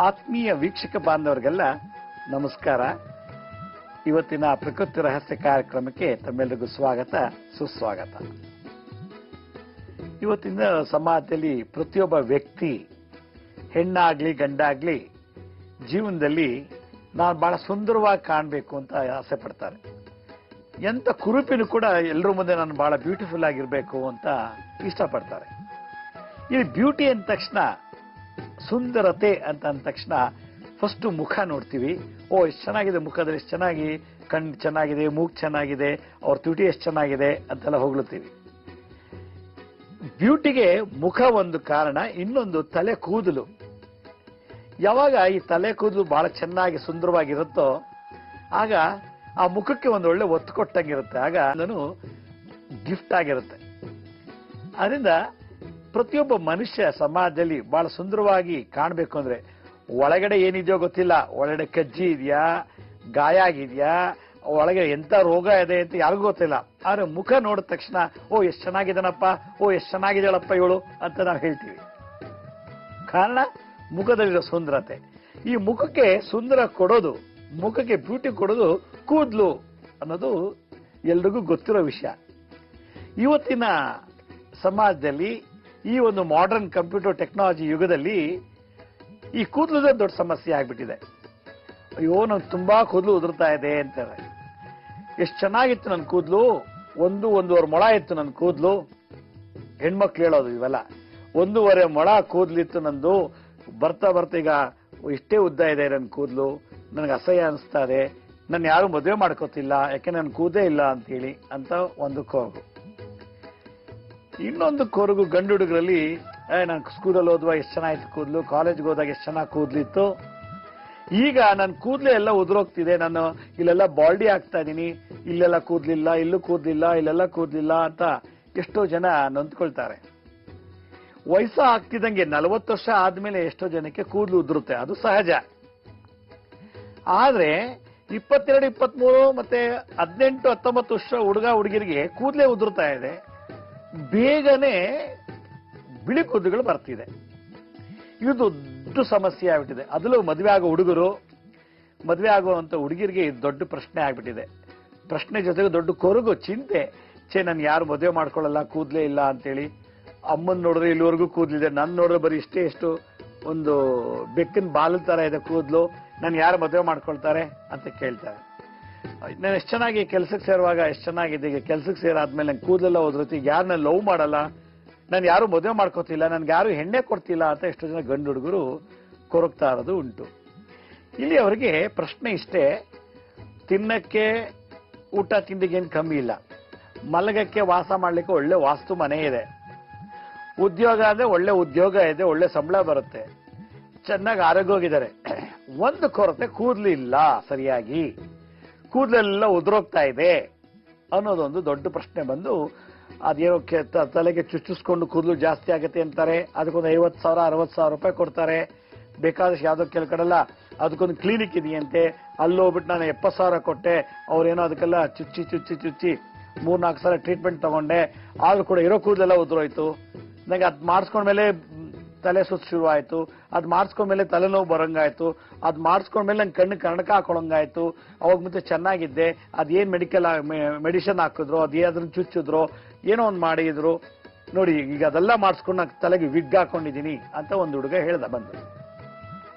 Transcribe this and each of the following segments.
ಆತ್ಮೀಯ ವೀಕ್ಷಕ ಬಾಂಧವರಿಗೆಲ್ಲ ನಮಸ್ಕಾರ. ಇವತ್ತಿನ ಪ್ರಕೃತಿ ರಹಸ್ಯ ಕಾರ್ಯಕ್ರಮಕ್ಕೆ ತಮ್ಮೆಲ್ಲರಿಗೂ ಸ್ವಾಗತ, ಸುಸ್ವಾಗತ. ಇವತ್ತಿನ ಸಮಾಜದಲ್ಲಿ ಪ್ರತಿಯೊಬ್ಬ ವ್ಯಕ್ತಿ, ಹೆಣ್ಣಾಗ್ಲಿ ಗಂಡಾಗ್ಲಿ, ಜೀವನದಲ್ಲಿ ನಾನು ಬಹಳ ಸುಂದರವಾಗಿ ಕಾಣಬೇಕು ಅಂತ ಆಸೆ ಪಡ್ತಾರೆ. ಎಂತ ಕುರುಪಿನೂ ಕೂಡ ಎಲ್ಲರ ಮುಂದೆ ನಾನು ಬಹಳ ಬ್ಯೂಟಿಫುಲ್ ಆಗಿರ್ಬೇಕು ಅಂತ ಇಷ್ಟಪಡ್ತಾರೆ. ಇಲ್ಲಿ ಬ್ಯೂಟಿ ಅಂದ ತಕ್ಷಣ, ಸುಂದರತೆ ಅಂತ ಅಂದ ತಕ್ಷಣ ಫಸ್ಟ್ ಮುಖ ನೋಡ್ತೀವಿ. ಎಷ್ಟು ಚೆನ್ನಾಗಿದೆ, ಮುಖದಲ್ಲಿ ಎಷ್ಟು ಚೆನ್ನಾಗಿ ಕಣ್ಣು ಚೆನ್ನಾಗಿದೆ, ಮೂಗು ಚೆನ್ನಾಗಿದೆ, ಅವ್ರ ತುಟಿ ಎಷ್ಟು ಚೆನ್ನಾಗಿದೆ ಅಂತೆಲ್ಲ ಹೊಗಳುತ್ತೀವಿ. ಬ್ಯೂಟಿಗೆ ಮುಖ ಒಂದು ಕಾರಣ, ಇನ್ನೊಂದು ತಲೆ ಕೂದಲು. ಯಾವಾಗ ಈ ತಲೆ ಕೂದಲು ಬಹಳ ಚೆನ್ನಾಗಿ ಸುಂದರವಾಗಿರುತ್ತೋ ಆಗ ಆ ಮುಖಕ್ಕೆ ಒಂದು ಒಳ್ಳೆ ಒತ್ತು ಕೊಟ್ಟಂಗಿರುತ್ತೆ, ಆಗ ನಾನು ಗಿಫ್ಟ್ ಆಗಿರುತ್ತೆ. ಅದರಿಂದ ಪ್ರತಿಯೊಬ್ಬ ಮನುಷ್ಯ ಸಮಾಜದಲ್ಲಿ ಬಹಳ ಸುಂದರವಾಗಿ ಕಾಣಬೇಕು ಅಂದ್ರೆ ಒಳಗಡೆ ಏನಿದೆಯೋ ಗೊತ್ತಿಲ್ಲ, ಒಳಗಡೆ ಕಜ್ಜಿ ಇದೆಯಾ, ಗಾಯ ಆಗಿದೆಯಾ, ಒಳಗೆ ಎಂತ ರೋಗ ಇದೆ ಅಂತ ಯಾರಿಗೂ ಗೊತ್ತಿಲ್ಲ. ಆದ್ರೆ ಮುಖ ನೋಡಿದ ತಕ್ಷಣ ಎಷ್ಟು ಚೆನ್ನಾಗಿದ್ದಾನಪ್ಪ, ಎಷ್ಟು ಚೆನ್ನಾಗಿದ್ದಾಳಪ್ಪ ಇವಳು ಅಂತ ನಾವು ಹೇಳ್ತೀವಿ. ಕಾರಣ ಮುಖದಲ್ಲಿರೋ ಸುಂದರತೆ. ಈ ಮುಖಕ್ಕೆ ಸುಂದರ ಕೊಡೋದು, ಮುಖಕ್ಕೆ ಬ್ಯೂಟಿ ಕೊಡೋದು ಕೂದಲು ಅನ್ನೋದು ಎಲ್ರಿಗೂ ಗೊತ್ತಿರೋ ವಿಷಯ. ಇವತ್ತಿನ ಸಮಾಜದಲ್ಲಿ, ಈ ಒಂದು ಮಾಡರ್ನ್ ಕಂಪ್ಯೂಟರ್ ಟೆಕ್ನಾಲಜಿ ಯುಗದಲ್ಲಿ ಈ ಕೂದಲದೇ ದೊಡ್ಡ ಸಮಸ್ಯೆ ಆಗ್ಬಿಟ್ಟಿದೆ. ಅಯ್ಯೋ, ನಂಗೆ ತುಂಬಾ ಕೂದಲು ಉದುರ್ತಾ ಇದೆ ಅಂತಾರೆ. ಎಷ್ಟು ಚೆನ್ನಾಗಿತ್ತು ನನ್ನ ಕೂದಲು, ಒಂದೂವರೆ ಮೊಳ ಇತ್ತು ನನ್ನ ಕೂದಲು. ಹೆಣ್ಮಕ್ಳು ಹೇಳೋದು ಇವೆಲ್ಲ. 1.5 ಮೊಳ ಕೂದಲಿತ್ತು ನಂದು, ಬರ್ತಾ ಬರ್ತಾ ಈಗ ಇಷ್ಟೇ ಉದ್ದ ಇದೆ ನನ್ನ ಕೂದಲು, ನನಗೆ ಅಸಹ್ಯ ಅನಿಸ್ತಾ ಇದೆ, ನಾನು ಯಾರು ಮದುವೆ ಮಾಡ್ಕೋತಿಲ್ಲ ಯಾಕೆ ನನ್ನ ಕೂದೇ ಇಲ್ಲ ಅಂತ ಹೇಳಿ ಅಂತ ಒಂದು ಕೊರಗು. ಇನ್ನೊಂದು ಕೊರಗು ಗಂಡು ಹುಡುಗರಲ್ಲಿ, ನಾನು ಸ್ಕೂಲಲ್ಲಿ ಓದುವ ಎಷ್ಟು ಚೆನ್ನಾಗಿತ್ತು ಕೂದಲು, ಕಾಲೇಜ್ಗೆ ಹೋದಾಗ ಎಷ್ಟು ಚೆನ್ನಾಗಿ ಕೂದಲಿತ್ತು, ಈಗ ನನ್ನ ಕೂದಲೇ ಎಲ್ಲ ಉದುರೋಗ್ತಿದೆ, ನಾನು ಇಲ್ಲೆಲ್ಲ ಬಾಲ್ಡಿ ಆಗ್ತಾ ಇದ್ದೀನಿ, ಇಲ್ಲೆಲ್ಲ ಕೂದಲಿಲ್ಲ, ಇಲ್ಲೂ ಕೂದಲಿಲ್ಲ, ಇಲ್ಲೆಲ್ಲ ಕೂದಲಿಲ್ಲ ಅಂತ ಎಷ್ಟೋ ಜನ ನೊಂದ್ಕೊಳ್ತಾರೆ. ವಯಸ್ಸು ಆಗ್ತಿದ್ದಂಗೆ 40 ವರ್ಷ ಆದ್ಮೇಲೆ ಎಷ್ಟೋ ಜನಕ್ಕೆ ಕೂದಲು ಉದುರುತ್ತೆ, ಅದು ಸಹಜ. ಆದ್ರೆ 22, 23 ಮತ್ತೆ 18, 19 ವರ್ಷ ಹುಡುಗ ಹುಡುಗಿರಿಗೆ ಕೂದಲೇ ಉದುರ್ತಾ ಇದೆ, ಬೇಗನೆ ಬಿಳಿ ಕೂದಲುಗಳು ಬರ್ತಿದೆ. ಇದು ದೊಡ್ಡ ಸಮಸ್ಯೆ ಆಗ್ಬಿಟ್ಟಿದೆ. ಅದರಲ್ಲೂ ಮದುವೆ ಆಗೋ ಹುಡುಗರು, ಮದುವೆ ಆಗುವಂತ ಹುಡುಗಿರಿಗೆ ಇದು ದೊಡ್ಡ ಪ್ರಶ್ನೆ ಆಗ್ಬಿಟ್ಟಿದೆ. ಪ್ರಶ್ನೆ ಜೊತೆಗೆ ದೊಡ್ಡ ಕೊರಗು, ಚಿಂತೆ. ನಾನು ಯಾರು ಮದುವೆ ಮಾಡ್ಕೊಳ್ಳಲ್ಲ, ಕೂದಲೇ ಇಲ್ಲ ಅಂತೇಳಿ. ಅಮ್ಮನ್ ನೋಡಿದ್ರೆ ಇಲ್ಲಿವರೆಗೂ ಕೂದಲಿದೆ, ನನ್ನ ನೋಡಿದ್ರೆ ಬರೀ ಎಷ್ಟು ಒಂದು ಬೆಕ್ಕಿನ ಬಾಲ ತರ ಇದೆ ಕೂದಲು, ನಾನು ಯಾರು ಮದುವೆ ಮಾಡ್ಕೊಳ್ತಾರೆ ಅಂತ ಕೇಳ್ತಾರೆ. ನಾನು ಎಷ್ಟು ಚೆನ್ನಾಗಿ ಕೆಲ್ಸಕ್ಕೆ ಸೇರುವಾಗ ಎಷ್ಟು ಚೆನ್ನಾಗಿದೆ, ಈಗ ಕೆಲ್ಸಕ್ಕೆ ಸೇರಾದ್ಮೇಲೆ ನಂಗೆ ಕೂದಲೆಲ್ಲ ಹೋದ್ರತಿ, ಯಾರು ನಾನು ಲವ್ ಮಾಡಲ್ಲ, ನಾನು ಯಾರು ಮದುವೆ ಮಾಡ್ಕೋತಿಲ್ಲ, ನನ್ಗೆ ಯಾರು ಹೆಣ್ಣೆ ಕೊಡ್ತಿಲ್ಲ ಅಂತ ಎಷ್ಟೋ ಜನ ಗಂಡು ಹುಡುಗರು ಕೊರಗ್ತಾ ಇರೋದು ಉಂಟು. ಇಲ್ಲಿ ಅವರಿಗೆ ಪ್ರಶ್ನೆ ಇಷ್ಟೇ, ತಿನ್ನಕ್ಕೆ ಊಟ ತಿಂಡಿಗೆ ಏನು ಕಮ್ಮಿ ಇಲ್ಲ, ಮಲಗಕ್ಕೆ ವಾಸ ಮಾಡ್ಲಿಕ್ಕೆ ಒಳ್ಳೆ ವಾಸ್ತು ಮನೆ ಇದೆ, ಉದ್ಯೋಗ ಅಂದ್ರೆ ಒಳ್ಳೆ ಉದ್ಯೋಗ ಇದೆ, ಒಳ್ಳೆ ಸಂಬಳ ಬರುತ್ತೆ, ಚೆನ್ನಾಗಿ ಆರೋಗ್ಯವಾಗಿದ್ದಾರೆ. ಒಂದು ಕೊರತೆ, ಕೂದಲಿಲ್ಲ ಸರಿಯಾಗಿ, ಕೂದಲೆಲ್ಲ ಉದುರೋಗ್ತಾ ಇದೆ ಅನ್ನೋದೊಂದು ದೊಡ್ಡ ಪ್ರಶ್ನೆ ಬಂದು, ಅದೇನೋ ತಲೆಗೆ ಚುಚ್ಚಿಸ್ಕೊಂಡು ಕೂದಲು ಜಾಸ್ತಿ ಆಗುತ್ತೆ ಅಂತಾರೆ, ಅದಕ್ಕೊಂದು 50,000 60,000 ರೂಪಾಯಿ ಕೊಡ್ತಾರೆ. ಬೇಕಾದಷ್ಟು ಯಾವ್ದೋ ಕೆಲ ಕಡೆಲ್ಲ ಅದಕ್ಕೊಂದು ಕ್ಲಿನಿಕ್ ಇದೆಯಂತೆ, ಅಲ್ಲೋಗ್ಬಿಟ್ಟು ನಾನು 70,000 ಕೊಟ್ಟೆ, ಅವ್ರೇನೋ ಅದಕ್ಕೆಲ್ಲ ಚುಚ್ಚಿ 3-4 ಸಲ ಟ್ರೀಟ್ಮೆಂಟ್ ತಗೊಂಡೆ, ಆದ್ರೂ ಕೂಡ ಇರೋ ಕೂದಲೆಲ್ಲ ಉದುರೋಯ್ತು. ನನಗೆ ಅದು ಮಾಡಿಸ್ಕೊಂಡ್ಮೇಲೆ ತಲೆ ಸುತ್ತ ಶುರು ಆಯ್ತು, ಅದ್ ಮಾಡಿಸ್ಕೊಂಡ್ಮೇಲೆ ತಲೆನೋವು ಬರಂಗಾಯ್ತು, ಅದ್ ಮಾಡಿಸ್ಕೊಂಡ್ಮೇಲೆ ನಂಗೆ ಕಣ್ಣು ಕರ್ಣಕ ಹಾಕೊಳಂಗಾಯ್ತು, ಅವಾಗ ಮತ್ತೆ ಚೆನ್ನಾಗಿದ್ದೆ, ಅದೇನ್ ಮೆಡಿಸಿನ್ ಹಾಕಿದ್ರು, ಅದೇನಾದ್ರೂ ಚುಚ್ಚಿದ್ರು, ಏನೋ ಒಂದು ಮಾಡಿದ್ರು, ನೋಡಿ ಈಗ ಅದೆಲ್ಲ ಮಾಡಿಸ್ಕೊಂಡು ನಾನು ತಲೆಗೆ ವಿಗ್ ಹಾಕೊಂಡಿದ್ದೀನಿ ಅಂತ ಒಂದು ಹುಡುಗ ಹೇಳ್ದ ಬಂದು.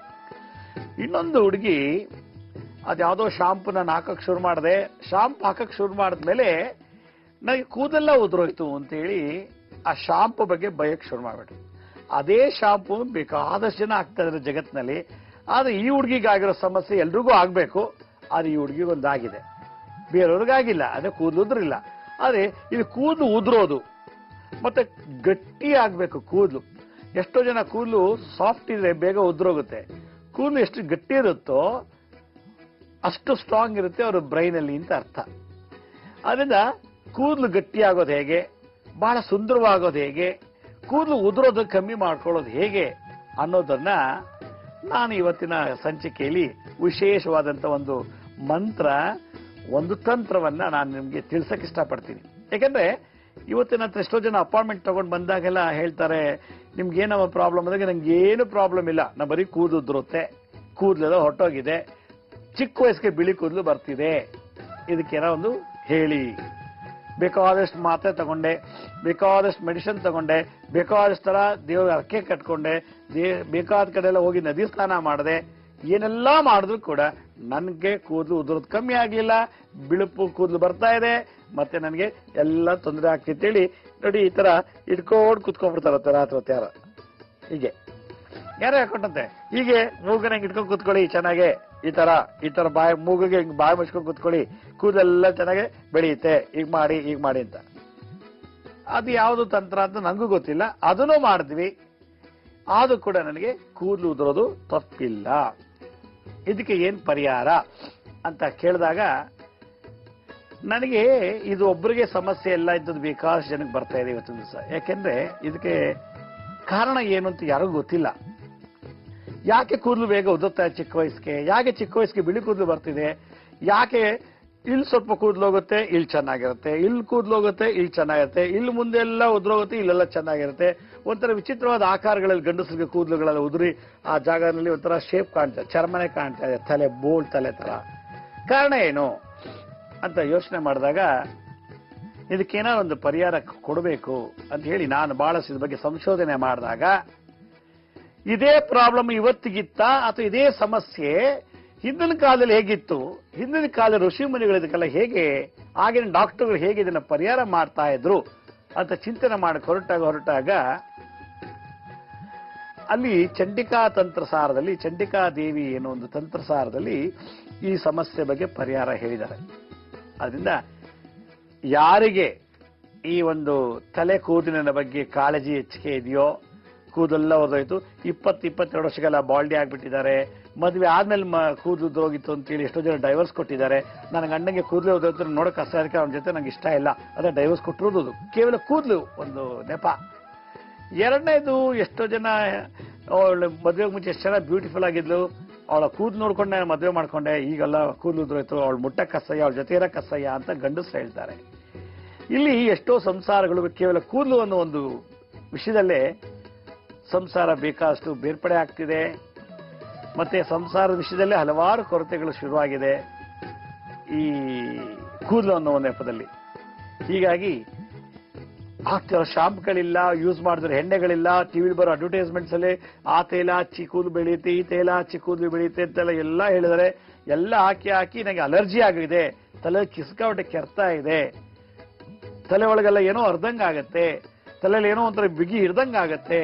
ಇನ್ನೊಂದು ಹುಡುಗಿ ಅದ್ಯಾವುದೋ ಶಾಂಪು ನಾನು ಹಾಕಕ್ ಶುರು ಮಾಡಿದೆ, ಶಾಂಪು ಹಾಕಕ್ ಶುರು ಮಾಡಿದ್ಮೇಲೆ ನನಗೆ ಕೂದಲೆಲ್ಲ ಉದುರೋಯ್ತು ಅಂತೇಳಿ ಆ ಶಾಂಪು ಬಗ್ಗೆ ಬಯಕ್ ಶುರು ಮಾಡ್ಬಿಟ್ರು. ಅದೇ ಶಾಂಪು ಬೇಕಾದಷ್ಟು ಜನ ಆಗ್ತಾ ಇದ್ದಾರೆ ಜಗತ್ತಿನಲ್ಲಿ. ಆದ್ರೆ ಈ ಹುಡುಗಿಗಾಗಿರೋ ಸಮಸ್ಯೆ ಎಲ್ರಿಗೂ ಆಗ್ಬೇಕು, ಆದ್ರೆ ಈ ಹುಡುಗಿಗೊಂದಾಗಿದೆ, ಬೇರೆಯವ್ರಿಗಾಗಿಲ್ಲ. ಅದೇ ಕೂದಲು ಉದ್ರಿಲ್ಲ. ಆದ್ರೆ ಇದು ಕೂದಲು ಉದುರೋದು ಮತ್ತೆ ಗಟ್ಟಿ ಆಗ್ಬೇಕು ಕೂದಲು. ಎಷ್ಟೋ ಜನ ಕೂದಲು ಸಾಫ್ಟ್ ಇದ್ರೆ ಬೇಗ ಉದುರೋಗುತ್ತೆ, ಕೂದಲು ಎಷ್ಟು ಗಟ್ಟಿ ಇರುತ್ತೋ ಅಷ್ಟು ಸ್ಟ್ರಾಂಗ್ ಇರುತ್ತೆ ಅವ್ರ ಬ್ರೈನ್ ಅಲ್ಲಿ ಅಂತ ಅರ್ಥ. ಅದರಿಂದ ಕೂದಲು ಗಟ್ಟಿ ಆಗೋದು ಹೇಗೆ, ಬಹಳ ಸುಂದರವಾಗೋದು ಹೇಗೆ, ಕೂದಲು ಉದುರೋದು ಕಮ್ಮಿ ಮಾಡ್ಕೊಳ್ಳೋದು ಹೇಗೆ ಅನ್ನೋದನ್ನ ನಾನು ಇವತ್ತಿನ ಸಂಚಿಕೆಯಲ್ಲಿ ವಿಶೇಷವಾದಂತ ಒಂದು ಮಂತ್ರ, ಒಂದು ತಂತ್ರವನ್ನ ನಾನು ನಿಮ್ಗೆ ತಿಳಿಸಕ್ ಇಷ್ಟಪಡ್ತೀನಿ. ಯಾಕಂದ್ರೆ ಇವತ್ತಿನ ಹತ್ರ ಎಷ್ಟೋ ಜನ ಅಪಾಯಿಂಟ್ಮೆಂಟ್ ತಗೊಂಡು ಬಂದಾಗೆಲ್ಲ ಹೇಳ್ತಾರೆ, ನಿಮ್ಗೆ ಏನವ ಪ್ರಾಬ್ಲಮ್ ಅಂದಾಗ, ನಂಗೆ ಏನು ಪ್ರಾಬ್ಲಮ್ ಇಲ್ಲ, ನಾ ಬರೀ ಕೂದಲು ಉದುರುತ್ತೆ, ಕೂದಲೆಲ್ಲ ಹೊಟ್ಟೋಗಿದೆ, ಚಿಕ್ಕ ವಯಸ್ಸಿಗೆ ಬಿಳಿ ಕೂದಲು ಬರ್ತಿದೆ, ಇದಕ್ಕೇನೋ ಒಂದು ಹೇಳಿ. ಬೇಕಾದಷ್ಟು ಮಾತ್ರೆ ತಗೊಂಡೆ, ಬೇಕಾದಷ್ಟು ಮೆಡಿಸಿನ್ ತಗೊಂಡೆ, ಬೇಕಾದಷ್ಟು ತರ ದೇವ್ರ ಅರ್ಕೆ ಕಟ್ಕೊಂಡೆ, ಬೇಕಾದ ಕಡೆ ಎಲ್ಲ ಹೋಗಿ ನದಿ ಸ್ನಾನ ಮಾಡಿದೆ, ಏನೆಲ್ಲಾ ಮಾಡಿದ್ರು ಕೂಡ ನನಗೆ ಕೂದಲು ಉದುರೋದು ಕಮ್ಮಿ ಆಗ್ಲಿಲ್ಲ, ಬಿಳುಪು ಕೂದಲು ಬರ್ತಾ ಇದೆ, ಮತ್ತೆ ನನಗೆ ಎಲ್ಲ ತೊಂದರೆ ಆಗ್ತಿತ್ತೇಳಿ ನೋಡಿ ಈ ತರ ಇಟ್ಕೊಂಡು ಕುತ್ಕೊಂಡ್ಬಿಡ್ತಾರತ್ತೆ ರಾತ್ರಿ ಹೊತ್ತು ಯಾರ ಹೀಗೆ ಯಾರೇ ಹಾಕೊಂಡಂತೆ ಹೀಗೆ ಮೂಗನ ಹಿಂಗೆ ಇಟ್ಕೊಂಡು ಕುತ್ಕೊಳ್ಳಿ ಚೆನ್ನಾಗೆ, ಈ ತರ ಬಾಯಿ ಮೂಗಿಗೆ ಹಿಂಗೆ ಬಾಯಿ ಮುಚ್ಕೊಂಡು ಕುತ್ಕೊಳ್ಳಿ, ಕೂದಲೆಲ್ಲ ಚೆನ್ನಾಗೆ ಬೆಳೆಯುತ್ತೆ, ಈಗ ಮಾಡಿ ಅಂತ. ಅದು ಯಾವುದು ತಂತ್ರ ಅಂತ ನಂಗೂ ಗೊತ್ತಿಲ್ಲ, ಅದನ್ನೂ ಮಾಡಿದ್ವಿ, ಆದ್ರೂ ಕೂಡ ನನಗೆ ಕೂದಲು ಉದುರೋದು ತಪ್ಪಿಲ್ಲ. ಇದಕ್ಕೆ ಏನ್ ಪರಿಹಾರ ಅಂತ ಕೇಳಿದಾಗ ನನಗೆ ಇದು ಒಬ್ಬರಿಗೆ ಸಮಸ್ಯೆ ಎಲ್ಲ ಇದ್ದದ್ದು ಬೇಕಾದಷ್ಟು ಜನಕ್ಕೆ ಬರ್ತಾ ಇದೆ ಇವತ್ತಿನ ದಿವಸ. ಯಾಕೆಂದ್ರೆ ಇದಕ್ಕೆ ಕಾರಣ ಏನು ಅಂತ ಯಾರಿಗೂ ಗೊತ್ತಿಲ್ಲ. ಯಾಕೆ ಕೂದಲು ಬೇಗ ಉದುರ್ತಾ ಇದೆ ಚಿಕ್ಕ ವಯಸ್ಸಿಗೆ, ಯಾಕೆ ಚಿಕ್ಕ ವಯಸ್ಸಿಗೆ ಬಿಳಿ ಕೂದಲು ಬರ್ತಿದೆ, ಯಾಕೆ ಇಲ್ಲಿ ಸ್ವಲ್ಪ ಕೂದಲು ಹೋಗುತ್ತೆ ಇಲ್ಲಿ ಚೆನ್ನಾಗಿರುತ್ತೆ, ಇಲ್ಲಿ ಕೂದಲು ಹೋಗುತ್ತೆ ಇಲ್ಲಿ ಚೆನ್ನಾಗಿರುತ್ತೆ, ಇಲ್ಲಿ ಮುಂದೆ ಎಲ್ಲ ಉದುರೋಗುತ್ತೆ ಇಲ್ಲೆಲ್ಲ ಚೆನ್ನಾಗಿರುತ್ತೆ, ಒಂಥರ ವಿಚಿತ್ರವಾದ ಆಕಾರಗಳಲ್ಲಿ ಗಂಡಸರಿಗೆ ಕೂದಲುಗಳೆಲ್ಲ ಉದುರಿ ಆ ಜಾಗದಲ್ಲಿ ಒಂಥರ ಶೇಪ್ ಕಾಣ್ತಾ ಇದೆ, ಚರ್ಮನೆ ಕಾಣ್ತಾ ಇದೆ, ತಲೆ ಬೋಳ್ ತಲೆ ತರ. ಕಾರಣ ಏನು ಅಂತ ಯೋಚನೆ ಮಾಡಿದಾಗ ಇದಕ್ಕೇನೋ ಒಂದು ಪರಿಹಾರ ಕೊಡಬೇಕು ಅಂತ ಹೇಳಿ ನಾನು ಬಹಳಷ್ಟು ಇದ್ರ ಬಗ್ಗೆ ಸಂಶೋಧನೆ ಮಾಡಿದಾಗ ಇದೇ ಪ್ರಾಬ್ಲಮ್ ಇವತ್ತಿಗಿತ್ತ ಅಥವಾ ಇದೇ ಸಮಸ್ಯೆ ಹಿಂದಿನ ಕಾಲದಲ್ಲಿ ಹೇಗಿತ್ತು, ಹಿಂದಿನ ಕಾಲ ಋಷಿ ಮುನಿಗಳು ಇದಕ್ಕೆಲ್ಲ ಹೇಗೆ, ಆಗಿನ ಡಾಕ್ಟರ್ಗಳು ಹೇಗೆ ಇದನ್ನ ಪರಿಹಾರ ಮಾಡ್ತಾ ಇದ್ರು ಅಂತ ಚಿಂತನೆ ಮಾಡಿ ಹೊರಟಾಗ ಅಲ್ಲಿ ಚಂಡಿಕಾ ತಂತ್ರಸಾರದಲ್ಲಿ ಚಂಡಿಕಾ ದೇವಿ ಏನೋ ಒಂದು ತಂತ್ರಸಾರದಲ್ಲಿ ಈ ಸಮಸ್ಯೆ ಬಗ್ಗೆ ಪರಿಹಾರ ಹೇಳಿದ್ದಾರೆ. ಅದರಿಂದ ಯಾರಿಗೆ ಈ ಒಂದು ತಲೆ ಕೂದಲಿನ ಬಗ್ಗೆ ಕಾಳಜಿ ಹೆಚ್ಚಿಗೆ ಇದೆಯೋ, ಕೂದಲೆಲ್ಲ ಹೊರದೋಯ್ತು, 22 ವರ್ಷಕ್ಕೆಲ್ಲ ಬಾಲ್ಡಿ ಆಗ್ಬಿಟ್ಟಿದ್ದಾರೆ, ಮದುವೆ ಆದ್ಮೇಲೆ ಕೂದಲು ಉದ್ರೋಗಿತ್ತು ಅಂತೇಳಿ ಎಷ್ಟೋ ಜನ ಡೈವರ್ಸ್ ಕೊಟ್ಟಿದ್ದಾರೆ. ನನಗೆ ಅಣ್ಣಗೆ ಕೂದಲು ಹೋದೋಯ್ತು ನೋಡೋಕೆ ಕಷ್ಟ ಅದಕ್ಕೆ ಅವನ ಜೊತೆ ನಂಗೆ ಇಷ್ಟ ಇಲ್ಲ, ಅದೇ ಡೈವರ್ಸ್ ಕೊಟ್ಟಿರೋದು ಕೇವಲ ಕೂದಲು ಒಂದು ನೆಪ. ಎರಡನೇದು ಎಷ್ಟೋ ಜನ ಅವಳು ಮದುವೆಗೆ ಮುಂಚೆ ಎಷ್ಟು ಜನ ಬ್ಯೂಟಿಫುಲ್ ಆಗಿದ್ಲು, ಅವಳ ಕೂದಲು ನೋಡ್ಕೊಂಡು ನಾನು ಮದುವೆ ಮಾಡ್ಕೊಂಡೆ, ಈಗೆಲ್ಲ ಕೂದಲು ಉದ್ರೋಯ್ತು, ಅವಳು ಮುಟ್ಟ ಕಸಯ್ಯ, ಅವಳ ಜೊತೆ ಇರೋ ಕಸಯ್ಯ ಅಂತ ಗಂಡಸರು ಹೇಳ್ತಾರೆ. ಇಲ್ಲಿ ಎಷ್ಟೋ ಸಂಸಾರಗಳು ಕೇವಲ ಕೂದಲು ಅನ್ನೋ ಒಂದು ವಿಷಯದಲ್ಲೇ ಸಂಸಾರ ಬೇಕಾದಷ್ಟು ಬೇರ್ಪಡೆ ಆಗ್ತಿದೆ. ಮತ್ತೆ ಸಂಸಾರದ ವಿಷಯದಲ್ಲೇ ಹಲವಾರು ಕೊರತೆಗಳು ಶುರುವಾಗಿದೆ ಈ ಕೂದಲು ಅನ್ನೋ ನೆಪದಲ್ಲಿ. ಹೀಗಾಗಿ ಆಗ್ತಿರೋ ಶಾಂಪುಗಳಿಲ್ಲ, ಯೂಸ್ ಮಾಡಿದ್ರೆ ಎಣ್ಣೆಗಳಿಲ್ಲ, ಟಿವಿಲಿ ಬರೋ ಅಡ್ವರ್ಟೈಸ್ಮೆಂಟ್ಸ್ ಅಲ್ಲಿ ಆ ತೈಲ ಹಚ್ಚಿ ಕೂದಲು ಬೆಳೆಯುತ್ತೆ, ಈ ತೈಲ ಹಚ್ಚಿ ಕೂದಲು ಬೆಳೆಯುತ್ತೆ ಅಂತೆಲ್ಲ ಎಲ್ಲ ಹೇಳಿದರೆ ಎಲ್ಲ ಹಾಕಿ ನನಗೆ ಅಲರ್ಜಿ ಆಗಿದೆ, ತಲೆ ಕಿಸ್ಕಾವಟೆ ಕೆರ್ತಾ ಇದೆ, ತಲೆ ಒಳಗೆಲ್ಲ ಏನೋ ಅರ್ಧಂಗ ಆಗತ್ತೆ, ತಲೆಯಲ್ಲಿ ಏನೋ ಒಂಥರ ಬಿಗಿ ಹಿಡ್ದಂಗಾಗತ್ತೆ,